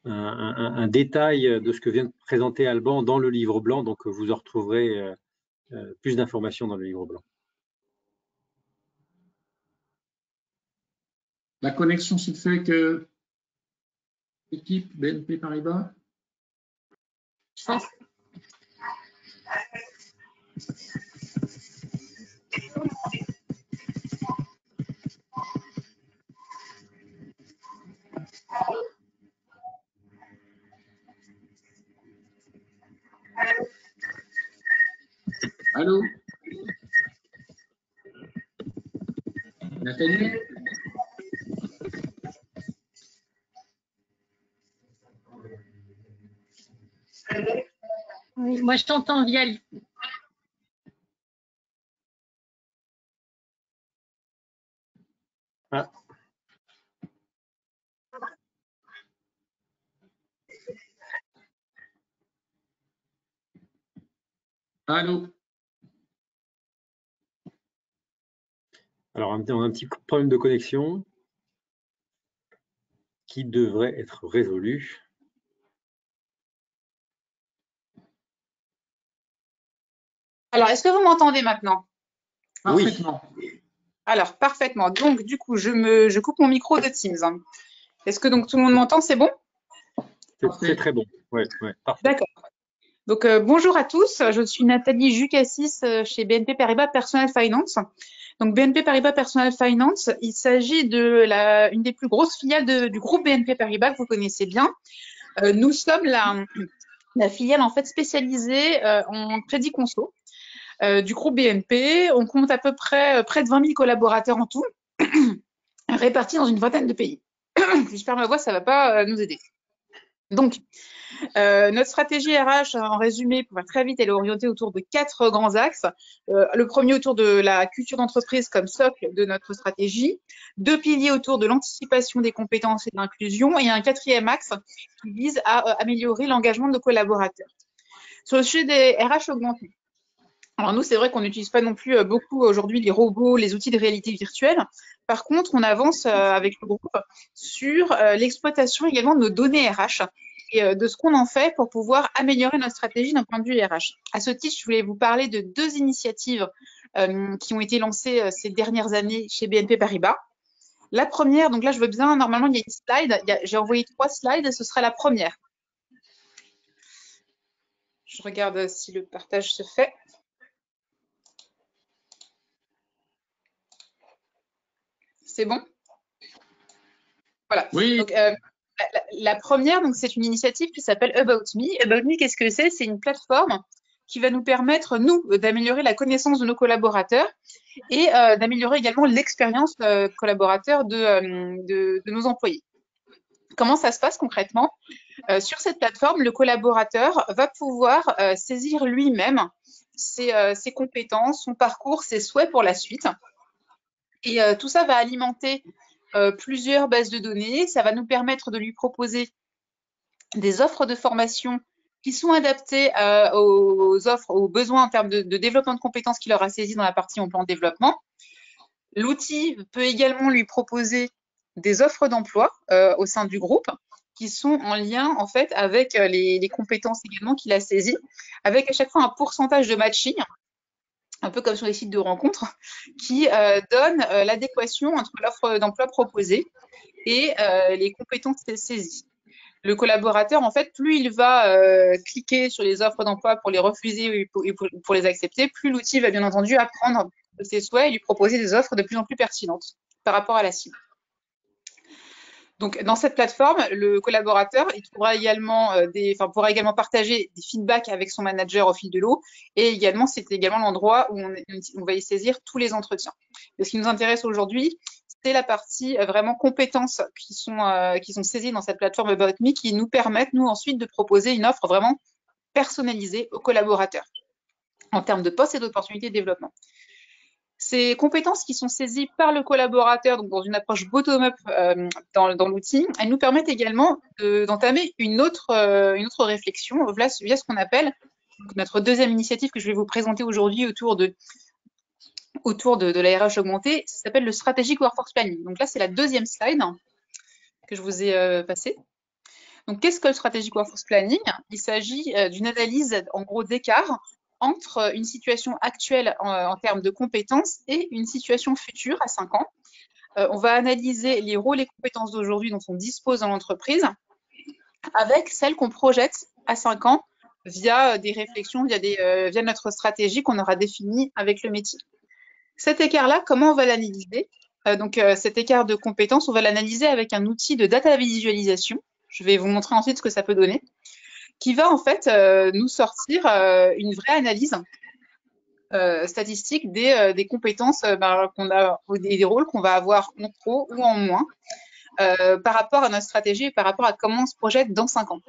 [SPEAKER 1] un détail de ce que vient de présenter Alban dans le livre blanc, donc vous en retrouverez plus d'informations dans le livre blanc.
[SPEAKER 2] La connexion se fait que équipe BNP Paribas. Allô? Nathalie?
[SPEAKER 4] Oui, moi je t'entends via.
[SPEAKER 1] Ah.
[SPEAKER 2] Allô?
[SPEAKER 1] Alors, on a un petit problème de connexion qui devrait être résolu.
[SPEAKER 5] Alors, est-ce que vous m'entendez maintenant?
[SPEAKER 2] Parfaitement.
[SPEAKER 5] Oui. Alors, parfaitement. Donc, du coup, je coupe mon micro de Teams. Est-ce que donc tout le monde m'entend? C'est bon?
[SPEAKER 1] C'est très bon. Ouais, parfait.
[SPEAKER 5] D'accord. Donc, bonjour à tous. Je suis Nathalie Jucassis chez BNP Paribas Personal Finance. Donc, BNP Paribas Personal Finance, il s'agit de une des plus grosses filiales du groupe BNP Paribas que vous connaissez bien. Nous sommes la filiale en fait spécialisée en crédit conso. Du groupe BNP. On compte à peu près près de 20 000 collaborateurs en tout, répartis dans une vingtaine de pays. Si je perds ma voix, ça ne va pas nous aider. Donc, notre stratégie RH, en résumé, pour faire très vite, elle est orientée autour de 4 grands axes. Le premier autour de la culture d'entreprise comme socle de notre stratégie, 2 piliers autour de l'anticipation des compétences et de l'inclusion, et un 4e axe qui vise à améliorer l'engagement de nos collaborateurs. Sur le sujet des RH augmentés, alors nous, c'est vrai qu'on n'utilise pas non plus beaucoup aujourd'hui les robots, les outils de réalité virtuelle. Par contre, on avance avec le groupe sur l'exploitation également de nos données RH et de ce qu'on en fait pour pouvoir améliorer notre stratégie d'un point de vue RH. À ce titre, je voulais vous parler de 2 initiatives qui ont été lancées ces dernières années chez BNP Paribas. La première, donc là, je veux bien, normalement, il y a une slide. J'ai envoyé 3 slides et ce sera la première. Je regarde si le partage se fait. C'est bon? Voilà.
[SPEAKER 2] Oui.
[SPEAKER 5] Donc, la première, donc, c'est une initiative qui s'appelle About Me. About Me, qu'est-ce que c'est? C'est une plateforme qui va nous permettre, nous, d'améliorer la connaissance de nos collaborateurs et d'améliorer également l'expérience collaborateur de nos employés. Comment ça se passe concrètement? Sur cette plateforme, le collaborateur va pouvoir saisir lui-même ses compétences, son parcours, ses souhaits pour la suite. Et tout ça va alimenter plusieurs bases de données. Ça va nous permettre de lui proposer des offres de formation qui sont adaptées aux besoins en termes de développement de compétences qu'il aura saisi dans la partie en plan de développement. L'outil peut également lui proposer des offres d'emploi au sein du groupe qui sont en lien en fait avec les compétences également qu'il a saisies, avec à chaque fois un pourcentage de matching, un peu comme sur les sites de rencontres, qui donne l'adéquation entre l'offre d'emploi proposée et les compétences saisies. Le collaborateur, en fait, plus il va cliquer sur les offres d'emploi pour les refuser ou pour les accepter, plus l'outil va bien entendu apprendre de ses souhaits et lui proposer des offres de plus en plus pertinentes par rapport à la cible. Donc, dans cette plateforme, le collaborateur il trouvera également pourra également partager des feedbacks avec son manager au fil de l'eau. Et également, c'est également l'endroit où on va y saisir tous les entretiens. Et ce qui nous intéresse aujourd'hui, c'est la partie vraiment compétences qui sont saisies dans cette plateforme About Me, qui nous permettent, nous, ensuite, de proposer une offre vraiment personnalisée aux collaborateurs en termes de postes et d'opportunités de développement. Ces compétences qui sont saisies par le collaborateur, donc dans une approche bottom-up dans l'outil, elles nous permettent également d'entamer une autre réflexion via ce qu'on appelle notre deuxième initiative que je vais vous présenter aujourd'hui autour de la RH augmentée. Ça s'appelle le Strategic Workforce Planning. Donc là, c'est la deuxième slide que je vous ai passée. Donc, qu'est-ce que le Strategic Workforce Planning? Il s'agit d'une analyse, en gros, d'écart entre une situation actuelle en termes de compétences et une situation future à 5 ans. On va analyser les rôles et compétences d'aujourd'hui dont on dispose dans l'entreprise avec celles qu'on projette à 5 ans via des réflexions, via notre stratégie qu'on aura définie avec le métier. Cet écart-là, comment on va l'analyser? Cet écart de compétences, on va l'analyser avec un outil de data visualisation. Je vais vous montrer ensuite ce que ça peut donner, qui va en fait nous sortir une vraie analyse statistique des compétences qu'on a, ou des rôles qu'on va avoir en trop ou en moins par rapport à notre stratégie et par rapport à comment on se projette dans 5 ans.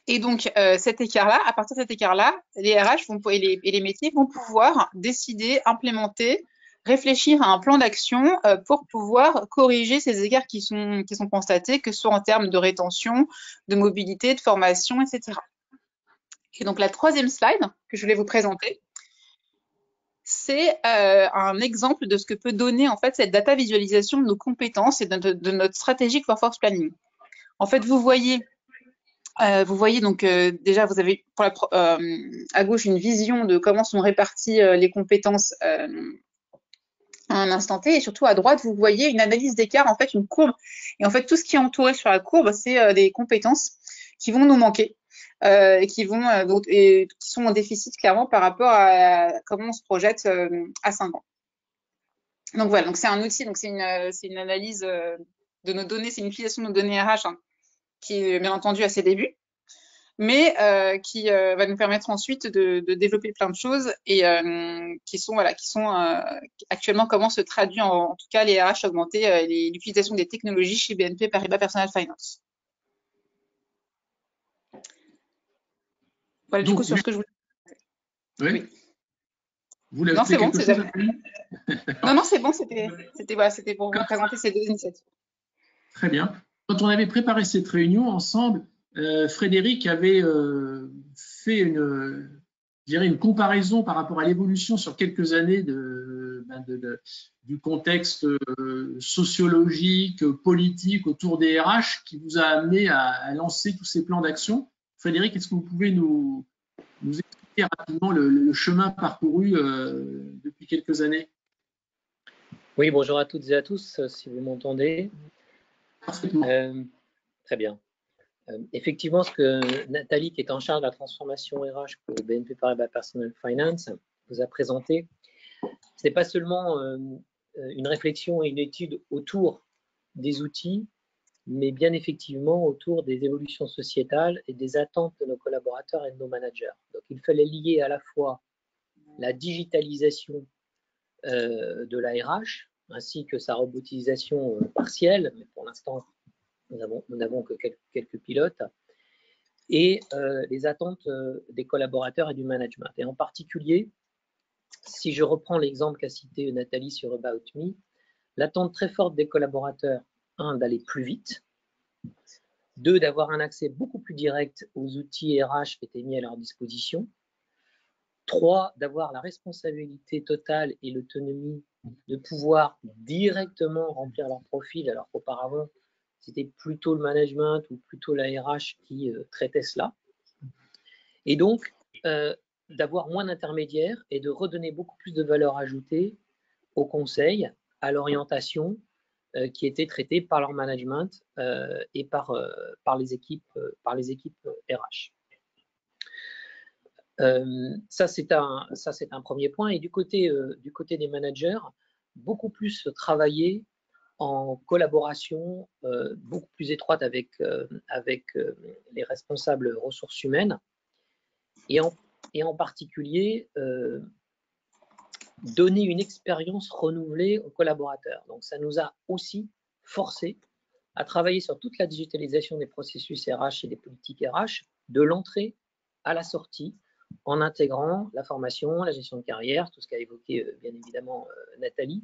[SPEAKER 5] Et donc, cet écart-là, à partir de cet écart-là, les RH et les métiers vont pouvoir décider, implémenter, réfléchir à un plan d'action pour pouvoir corriger ces écarts qui sont constatés, que ce soit en termes de rétention, de mobilité, de formation, etc. Et donc, la troisième slide que je voulais vous présenter, c'est un exemple de ce que peut donner en fait cette data visualisation de nos compétences et de notre stratégique workforce planning. En fait, vous voyez donc déjà, vous avez à gauche une vision de comment sont réparties les compétences à un instant T, et surtout à droite, vous voyez une analyse d'écart, en fait, une courbe. Et en fait, tout ce qui est entouré sur la courbe, c'est des compétences qui vont nous manquer, qui sont en déficit clairement par rapport à comment on se projette à 5 ans. Donc voilà, donc c'est un outil, donc c'est une analyse de nos données, c'est une utilisation de nos données RH qui est bien entendu à ses débuts, mais qui va nous permettre ensuite de développer plein de choses et qui sont actuellement comment se traduit en tout cas les RH augmentés, l'utilisation des technologies chez BNP Paribas Personal Finance. Voilà, donc, du coup, sur ce que je voulais.
[SPEAKER 2] Oui. Vous l'avez fait quelque chose
[SPEAKER 5] Non, c'est bon, c'était pour vous présenter ces deux initiatives.
[SPEAKER 2] Très bien. Quand on avait préparé cette réunion ensemble, Frédéric avait fait une comparaison par rapport à l'évolution sur quelques années du contexte sociologique, politique autour des RH qui vous a amené à lancer tous ces plans d'action. Frédéric, est-ce que vous pouvez nous expliquer rapidement le chemin parcouru depuis quelques années?
[SPEAKER 4] Oui, bonjour à toutes et à tous, si vous m'entendez. Très bien. Effectivement, ce que Nathalie, qui est en charge de la transformation RH pour BNP Paribas Personal Finance, vous a présenté, ce n'est pas seulement une réflexion et une étude autour des outils, mais bien effectivement autour des évolutions sociétales et des attentes de nos collaborateurs et de nos managers. Donc, il fallait lier à la fois la digitalisation de la RH, ainsi que sa robotisation partielle, mais pour l'instant, nous n'avons que quelques pilotes, et les attentes des collaborateurs et du management. Et en particulier, si je reprends l'exemple qu'a cité Nathalie sur About Me, l'attente très forte des collaborateurs, 1, d'aller plus vite, 2, d'avoir un accès beaucoup plus direct aux outils RH qui étaient mis à leur disposition, 3, d'avoir la responsabilité totale et l'autonomie de pouvoir directement remplir leur profil, alors qu'auparavant, c'était plutôt le management ou plutôt la RH qui traitait cela. Et donc, d'avoir moins d'intermédiaires et de redonner beaucoup plus de valeur ajoutée au conseil, à l'orientation qui était traitée par leur management et par les équipes RH. Ça, c'est un premier point. Et du côté des managers, beaucoup plus travailler en collaboration beaucoup plus étroite avec les responsables ressources humaines et en particulier donner une expérience renouvelée aux collaborateurs. Donc, ça nous a aussi forcé à travailler sur toute la digitalisation des processus RH et des politiques RH, de l'entrée à la sortie, en intégrant la formation, la gestion de carrière, tout ce qu'a évoqué bien évidemment Nathalie,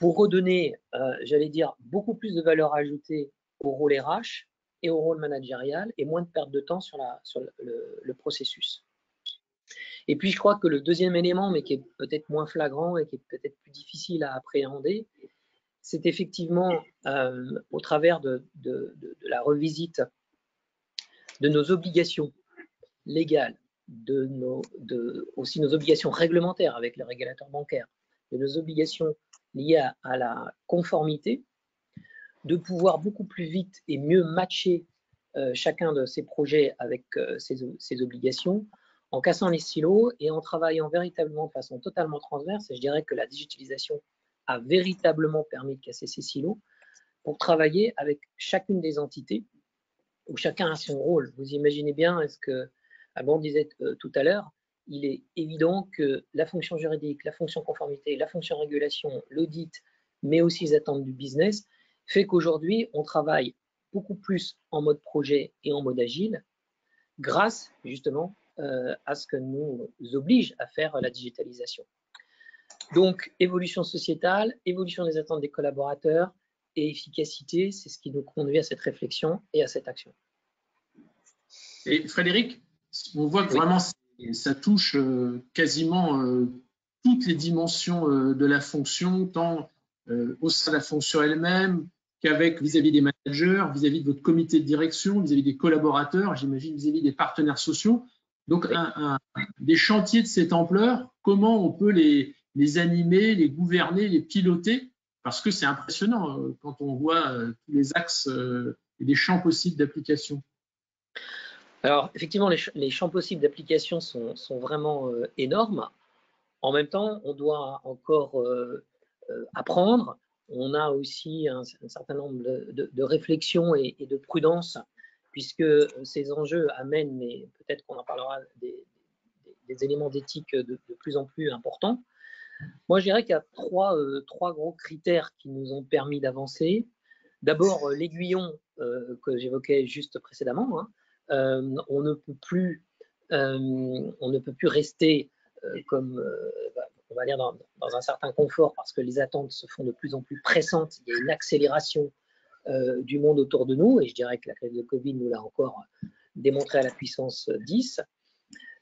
[SPEAKER 4] pour redonner, j'allais dire, beaucoup plus de valeur ajoutée au rôle RH et au rôle managérial et moins de perte de temps sur le processus. Et puis, je crois que le deuxième élément, mais qui est peut-être moins flagrant et qui est peut-être plus difficile à appréhender, c'est effectivement au travers de la revisite de nos obligations légales, aussi nos obligations réglementaires avec les régulateurs bancaires, de nos obligations liées à la conformité, de pouvoir beaucoup plus vite et mieux matcher chacun de ces projets avec ces obligations, en cassant les silos et en travaillant véritablement de façon totalement transverse. Et je dirais que la digitalisation a véritablement permis de casser ces silos pour travailler avec chacune des entités où chacun a son rôle. Vous imaginez bien, est-ce que, on disait tout à l'heure, il est évident que la fonction juridique, la fonction conformité, la fonction régulation, l'audit, mais aussi les attentes du business, fait qu'aujourd'hui, on travaille beaucoup plus en mode projet et en mode agile, grâce justement à ce que nous oblige à faire la digitalisation. Donc, évolution sociétale, évolution des attentes des collaborateurs et efficacité, c'est ce qui nous conduit à cette réflexion et à cette action.
[SPEAKER 2] Et Frédéric, on voit que vraiment ça touche quasiment toutes les dimensions de la fonction, tant au sein de la fonction elle-même qu'avec vis-à-vis des managers, vis-à-vis de votre comité de direction, vis-à-vis des collaborateurs, j'imagine vis-à-vis des partenaires sociaux. Donc, des chantiers de cette ampleur, comment on peut les animer, les gouverner, les piloter? Parce que c'est impressionnant quand on voit tous les axes et les champs possibles d'application.
[SPEAKER 4] Alors, effectivement, les champs possibles d'application sont vraiment énormes. En même temps, on doit encore apprendre. On a aussi un certain nombre de réflexions et de prudence, puisque ces enjeux amènent, mais peut-être qu'on en parlera, des éléments d'éthique de plus en plus importants. Moi, je dirais qu'il y a trois gros critères qui nous ont permis d'avancer. D'abord, l'aiguillon que j'évoquais juste précédemment. On ne peut plus rester comme, on va dire, dans un certain confort parce que les attentes se font de plus en plus pressantes. Il y a une accélération du monde autour de nous et je dirais que la crise de Covid nous l'a encore démontré à la puissance 10.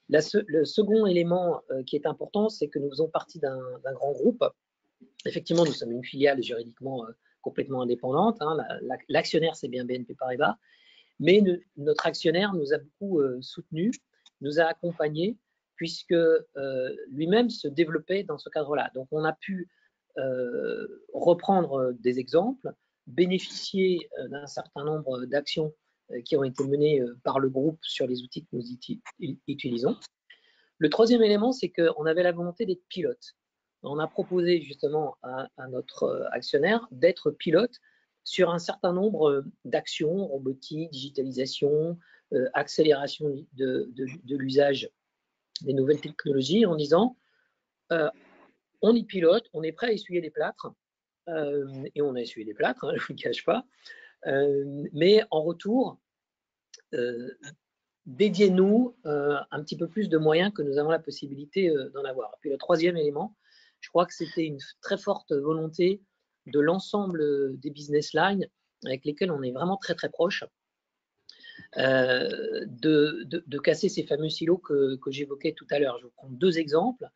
[SPEAKER 4] Le second élément qui est important, c'est que nous faisons partie d'un grand groupe. Effectivement, nous sommes une filiale juridiquement complètement indépendante. L'actionnaire, c'est bien BNP Paribas. Mais notre actionnaire nous a beaucoup soutenus, nous a accompagnés, puisque lui-même se développait dans ce cadre-là. Donc, on a pu reprendre des exemples, bénéficier d'un certain nombre d'actions qui ont été menées par le groupe sur les outils que nous utilisons. Le troisième élément, c'est qu'on avait la volonté d'être pilote. On a proposé justement à notre actionnaire d'être pilote sur un certain nombre d'actions, robotique, digitalisation, accélération de l'usage des nouvelles technologies, en disant on y pilote, on est prêt à essuyer les plâtres, et on a essuyé des plâtres, je ne vous le cache pas, mais en retour, dédiez-nous un petit peu plus de moyens que nous avons la possibilité d'en avoir. Et puis le troisième élément, je crois que c'était une très forte volonté de l'ensemble des business lines avec lesquels on est vraiment très très proche, de casser ces fameux silos que j'évoquais tout à l'heure. Je vous prends deux exemples.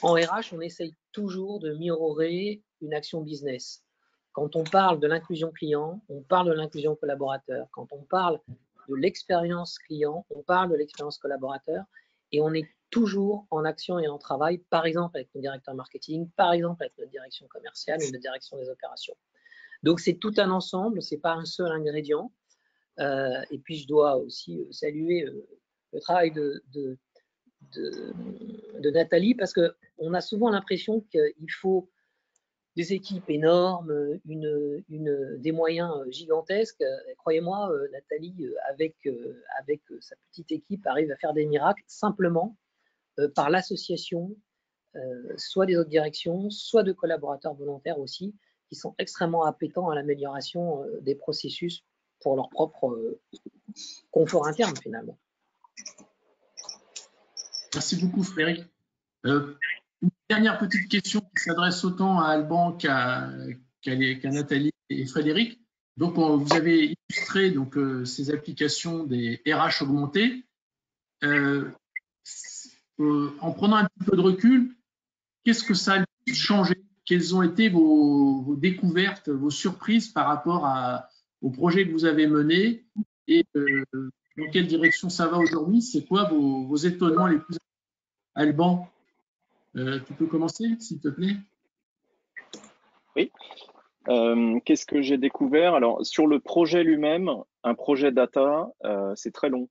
[SPEAKER 4] En RH, on essaye toujours de mirorer une action business. Quand on parle de l'inclusion client, on parle de l'inclusion collaborateur. Quand on parle de l'expérience client, on parle de l'expérience collaborateur et on est toujours en action et en travail, par exemple avec nos directeurs marketing, par exemple avec notre direction commerciale ou notre direction des opérations. Donc, c'est tout un ensemble, ce n'est pas un seul ingrédient. Et puis, je dois aussi saluer le travail de Nathalie parce qu'on a souvent l'impression qu'il faut des équipes énormes, des moyens gigantesques. Croyez-moi, Nathalie, avec sa petite équipe, arrive à faire des miracles simplement par l'association, soit des autres directions, soit de collaborateurs volontaires aussi, qui sont extrêmement appétents à l'amélioration des processus pour leur propre confort interne finalement.
[SPEAKER 2] Merci beaucoup, Frédéric. Une dernière petite question qui s'adresse autant à Alban qu'à Nathalie et Frédéric. Donc, vous avez illustré donc, ces applications des RH augmentés. En prenant un petit peu de recul, qu'est-ce que ça a changé? Quelles ont été vos découvertes, vos surprises par rapport au projet que vous avez mené et dans quelle direction ça va aujourd'hui? C'est quoi vos étonnements les plus... Alban, tu peux commencer, s'il te plaît?
[SPEAKER 3] Oui. Qu'est-ce que j'ai découvert? Alors, sur le projet lui-même, un projet data, c'est très long.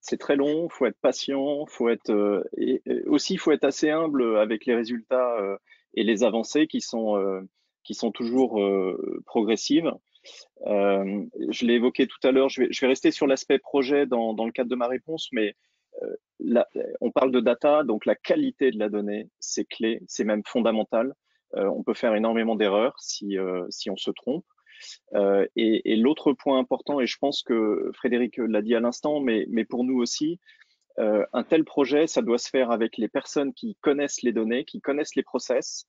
[SPEAKER 3] C'est très long, faut être patient, faut être aussi faut être assez humble avec les résultats et les avancées qui sont toujours progressives. Je l'ai évoqué tout à l'heure, je vais rester sur l'aspect projet dans le cadre de ma réponse, mais on parle de data, donc la qualité de la donnée, c'est clé, c'est même fondamental. On peut faire énormément d'erreurs si on se trompe. Et l'autre point important, et je pense que Frédéric l'a dit à l'instant, mais pour nous aussi, un tel projet, ça doit se faire avec les personnes qui connaissent les données, qui connaissent les process,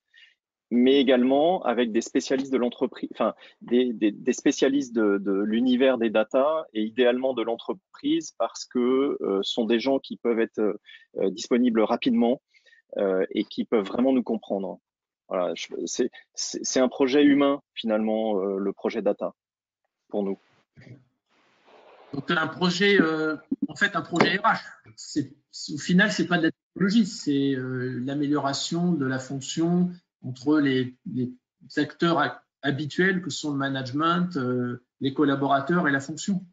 [SPEAKER 3] mais également avec des spécialistes de l'entreprise, enfin des spécialistes de l'univers des data et idéalement de l'entreprise parce que sont des gens qui peuvent être disponibles rapidement et qui peuvent vraiment nous comprendre. Voilà, c'est un projet humain finalement, le projet data pour nous.
[SPEAKER 2] Donc un projet, en fait, un projet RH. Au final, c'est pas de la technologie, c'est l'amélioration de la fonction entre les acteurs habituels que sont le management, les collaborateurs et la fonction.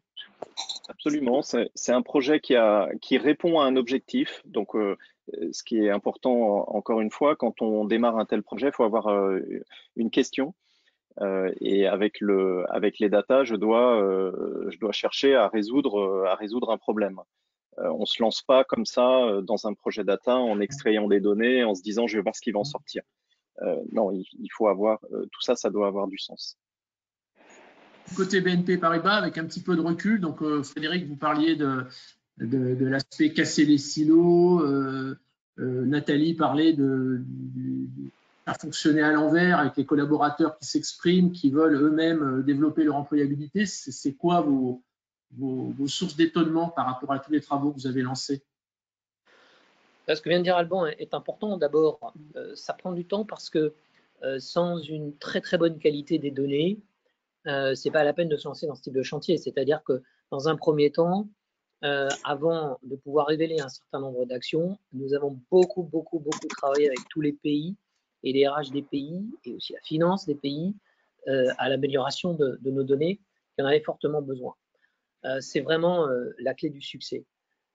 [SPEAKER 3] Absolument, c'est un projet qui répond à un objectif. Donc, ce qui est important, encore une fois, quand on démarre un tel projet, il faut avoir une question. Et avec les data, je dois chercher à résoudre un problème. On se lance pas comme ça dans un projet data en extrayant des données, en se disant je vais voir ce qui va en sortir. Non, il faut avoir tout ça, ça doit avoir du sens.
[SPEAKER 2] Côté BNP Paribas, avec un petit peu de recul, donc Frédéric, vous parliez de l'aspect casser les silos, Nathalie parlait de faire fonctionner à l'envers avec les collaborateurs qui s'expriment, qui veulent eux-mêmes développer leur employabilité. C'est quoi vos sources d'étonnement par rapport à tous les travaux que vous avez lancés?
[SPEAKER 4] Ce que vient de dire Alban est important. D'abord, ça prend du temps parce que sans une très très bonne qualité des données, c'est pas la peine de se lancer dans ce type de chantier. C'est-à-dire que dans un premier temps, avant de pouvoir révéler un certain nombre d'actions, nous avons beaucoup travaillé avec tous les pays et les RH des pays et aussi la finance des pays à l'amélioration de nos données qui en avaient fortement besoin. C'est vraiment la clé du succès.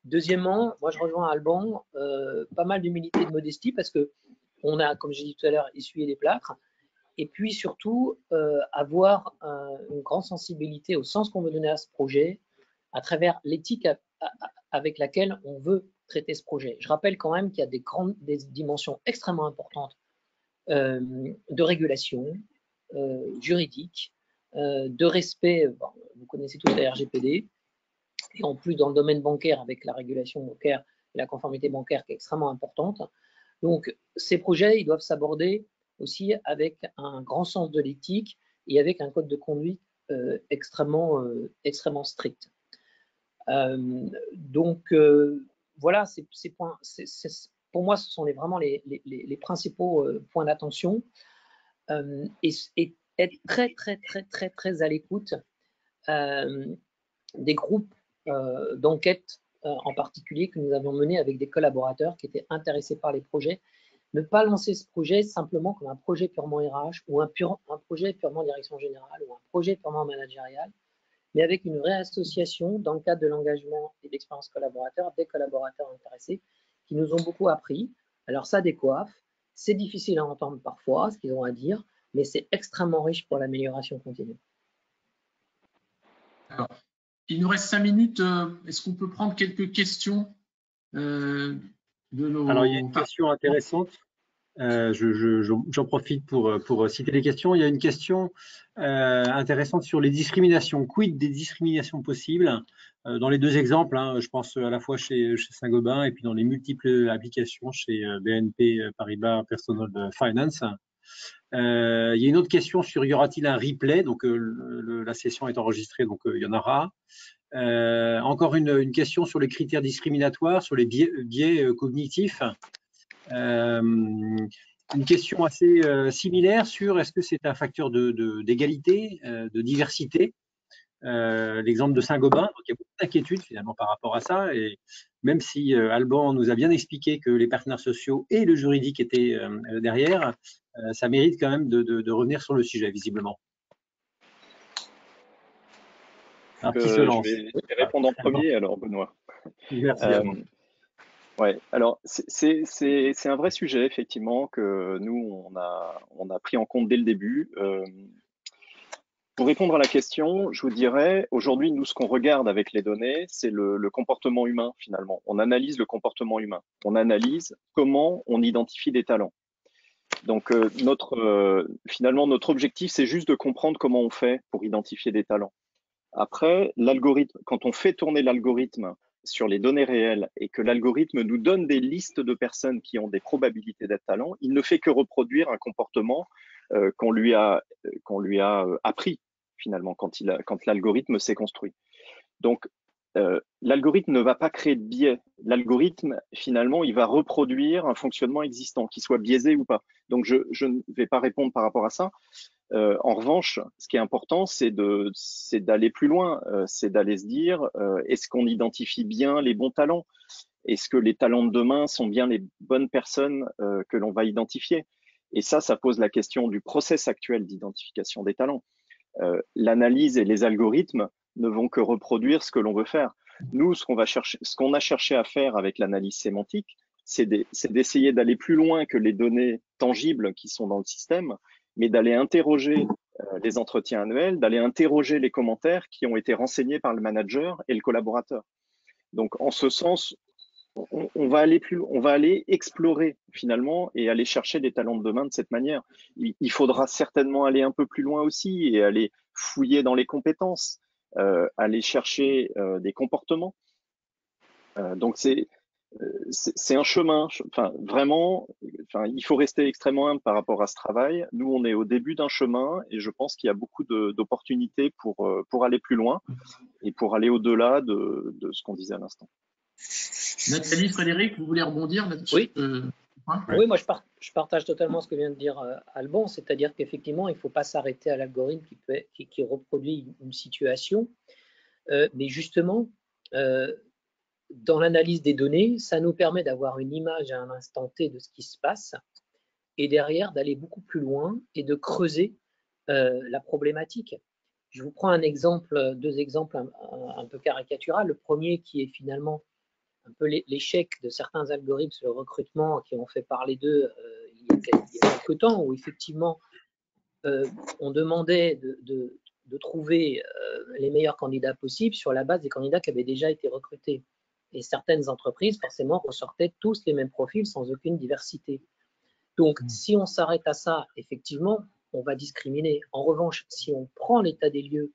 [SPEAKER 4] Deuxièmement, moi je rejoins Alban, pas mal d'humilité et de modestie parce que on a, comme j'ai dit tout à l'heure, essuyé les plâtres. Et puis surtout, avoir une grande sensibilité au sens qu'on veut donner à ce projet à travers l'éthique avec laquelle on veut traiter ce projet. Je rappelle quand même qu'il y a des dimensions extrêmement importantes de régulation juridique, de respect, bon, vous connaissez tous la RGPD, et en plus dans le domaine bancaire avec la régulation bancaire et la conformité bancaire qui est extrêmement importante. Donc ces projets, ils doivent s'aborder aussi avec un grand sens de l'éthique et avec un code de conduite extrêmement strict. Donc voilà, ces points, pour moi, ce sont vraiment les principaux points d'attention et être très à l'écoute des groupes d'enquête en particulier que nous avions menés avec des collaborateurs qui étaient intéressés par les projets. Ne pas lancer ce projet simplement comme un projet purement RH ou un projet purement direction générale ou un projet purement managérial, mais avec une réassociation dans le cadre de l'engagement et de l'expérience collaborateur des collaborateurs intéressés qui nous ont beaucoup appris. Alors ça décoiffe, c'est difficile à entendre parfois ce qu'ils ont à dire, mais c'est extrêmement riche pour l'amélioration continue.
[SPEAKER 2] D'accord. Il nous reste 5 minutes. Est-ce qu'on peut prendre quelques questions de nos...
[SPEAKER 1] Alors, il y a une question intéressante J'en profite pour citer les questions. Il y a une question intéressante sur les discriminations. Quid des discriminations possibles dans les deux exemples, hein, je pense à la fois chez Saint-Gobain et puis dans les multiples applications chez BNP Paribas Personal Finance. Il y a une autre question sur y aura-t-il un replay? Donc la session est enregistrée, donc il y en aura. Encore une question sur les critères discriminatoires, sur les biais cognitifs. Une question assez similaire sur est-ce que c'est un facteur d'égalité, de diversité. L'exemple de Saint-Gobain, donc il y a beaucoup d'inquiétudes finalement par rapport à ça, et même si Alban nous a bien expliqué que les partenaires sociaux et le juridique étaient derrière, ça mérite quand même de revenir sur le sujet visiblement.
[SPEAKER 3] Je vais répondre en premier alors, Benoît.
[SPEAKER 1] Merci.
[SPEAKER 3] Ouais, alors c'est un vrai sujet effectivement que nous on a pris en compte dès le début. Pour répondre à la question, je vous dirais aujourd'hui nous ce qu'on regarde avec les données, c'est le comportement humain finalement. On analyse le comportement humain. On analyse comment on identifie des talents. Donc finalement notre objectif c'est juste de comprendre comment on fait pour identifier des talents. Après, l'algorithme, quand on fait tourner l'algorithme sur les données réelles et que l'algorithme nous donne des listes de personnes qui ont des probabilités d'être talents, il ne fait que reproduire un comportement qu'on lui a appris finalement quand l'algorithme s'est construit. Donc, l'algorithme ne va pas créer de biais. L'algorithme, finalement, il va reproduire un fonctionnement existant, qu'il soit biaisé ou pas. Donc, je ne vais pas répondre par rapport à ça. En revanche, ce qui est important, c'est d'aller plus loin, c'est d'aller se dire, est-ce qu'on identifie bien les bons talents? Est-ce que les talents de demain sont bien les bonnes personnes que l'on va identifier? Et ça pose la question du process actuel d'identification des talents. L'analyse et les algorithmes ne vont que reproduire ce que l'on veut faire. Nous, ce qu'on a cherché à faire avec l'analyse sémantique, c'est d'essayer d'aller plus loin que les données tangibles qui sont dans le système, mais d'aller interroger les entretiens annuels, d'aller interroger les commentaires qui ont été renseignés par le manager et le collaborateur. Donc, en ce sens, on va aller explorer finalement et aller chercher des talents de demain de cette manière. Il faudra certainement aller un peu plus loin aussi et aller fouiller dans les compétences, aller chercher des comportements. Donc, c'est un chemin. Enfin, vraiment, il faut rester extrêmement humble par rapport à ce travail. Nous, on est au début d'un chemin et je pense qu'il y a beaucoup d'opportunités pour aller plus loin et pour aller au-delà de ce qu'on disait à l'instant.
[SPEAKER 2] Nathalie, Frédéric, vous voulez rebondir là-dessus?
[SPEAKER 4] Oui. Oui, moi je partage totalement ce que vient de dire Alban, c'est-à-dire qu'effectivement, il ne faut pas s'arrêter à l'algorithme qui reproduit une situation, mais justement, dans l'analyse des données, ça nous permet d'avoir une image à un instant T de ce qui se passe et derrière d'aller beaucoup plus loin et de creuser la problématique. Je vous prends deux exemples un peu caricaturaux. Le premier qui est finalement un peu l'échec de certains algorithmes sur le recrutement qui ont fait parler d'eux il y a quelques temps, où effectivement on demandait de trouver les meilleurs candidats possibles sur la base des candidats qui avaient déjà été recrutés. Et certaines entreprises, forcément, ressortaient tous les mêmes profils sans aucune diversité. Donc, si on s'arrête à ça, effectivement, on va discriminer. En revanche, si on prend l'état des lieux,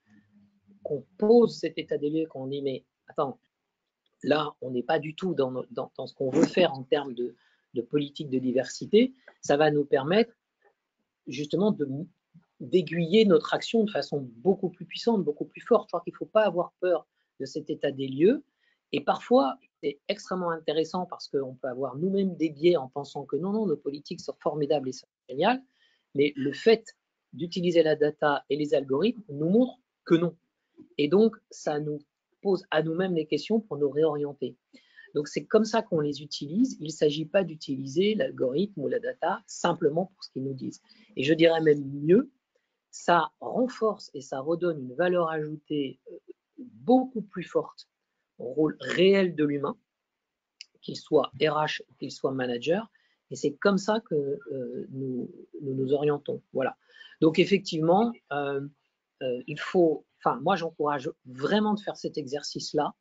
[SPEAKER 4] qu'on pose cet état des lieux, qu'on dit, mais attends, là, on n'est pas du tout dans ce qu'on veut faire en termes de politique de diversité, ça va nous permettre justement d'aiguiller notre action de façon beaucoup plus puissante, beaucoup plus forte. Je crois qu'il ne faut pas avoir peur de cet état des lieux. Et parfois, c'est extrêmement intéressant parce qu'on peut avoir nous-mêmes des biais en pensant que non, nos politiques sont formidables et sont géniales. Mais le fait d'utiliser la data et les algorithmes nous montre que non. Et donc, ça nous pose à nous-mêmes des questions pour nous réorienter. Donc, c'est comme ça qu'on les utilise. Il ne s'agit pas d'utiliser l'algorithme ou la data simplement pour ce qu'ils nous disent. Et je dirais même mieux, ça renforce et ça redonne une valeur ajoutée beaucoup plus forte au rôle réel de l'humain, qu'il soit RH ou qu'il soit manager. Et c'est comme ça que nous orientons. Voilà. Donc, effectivement, il faut... Enfin, moi, j'encourage vraiment de faire cet exercice-là,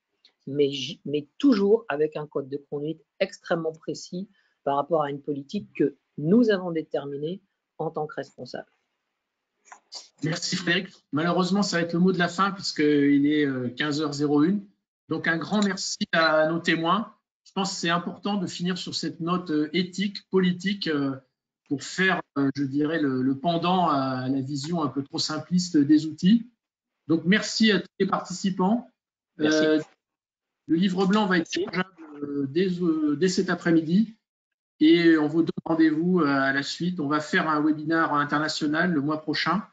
[SPEAKER 4] mais toujours avec un code de conduite extrêmement précis par rapport à une politique que nous avons déterminée en tant que responsables.
[SPEAKER 2] Merci Frédéric. Malheureusement, ça va être le mot de la fin puisqu'il est 15h01. Donc un grand merci à nos témoins. Je pense que c'est important de finir sur cette note éthique, politique, pour faire, je dirais, le pendant à la vision un peu trop simpliste des outils. Donc merci à tous les participants. Le livre blanc va être téléchargeable dès cet après-midi et on vous donne rendez-vous à la suite. On va faire un webinaire international le mois prochain.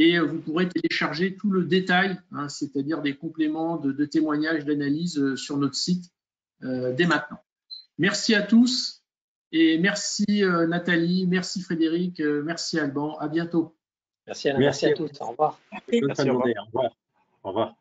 [SPEAKER 2] Et vous pourrez télécharger tout le détail, hein, c'est-à-dire des compléments de témoignages, d'analyse sur notre site dès maintenant. Merci à tous et merci Nathalie, merci Frédéric, merci Alban. À bientôt.
[SPEAKER 4] Merci Alain, merci à tous. Au revoir.
[SPEAKER 1] Bonne fin de journée. Au revoir. Au revoir.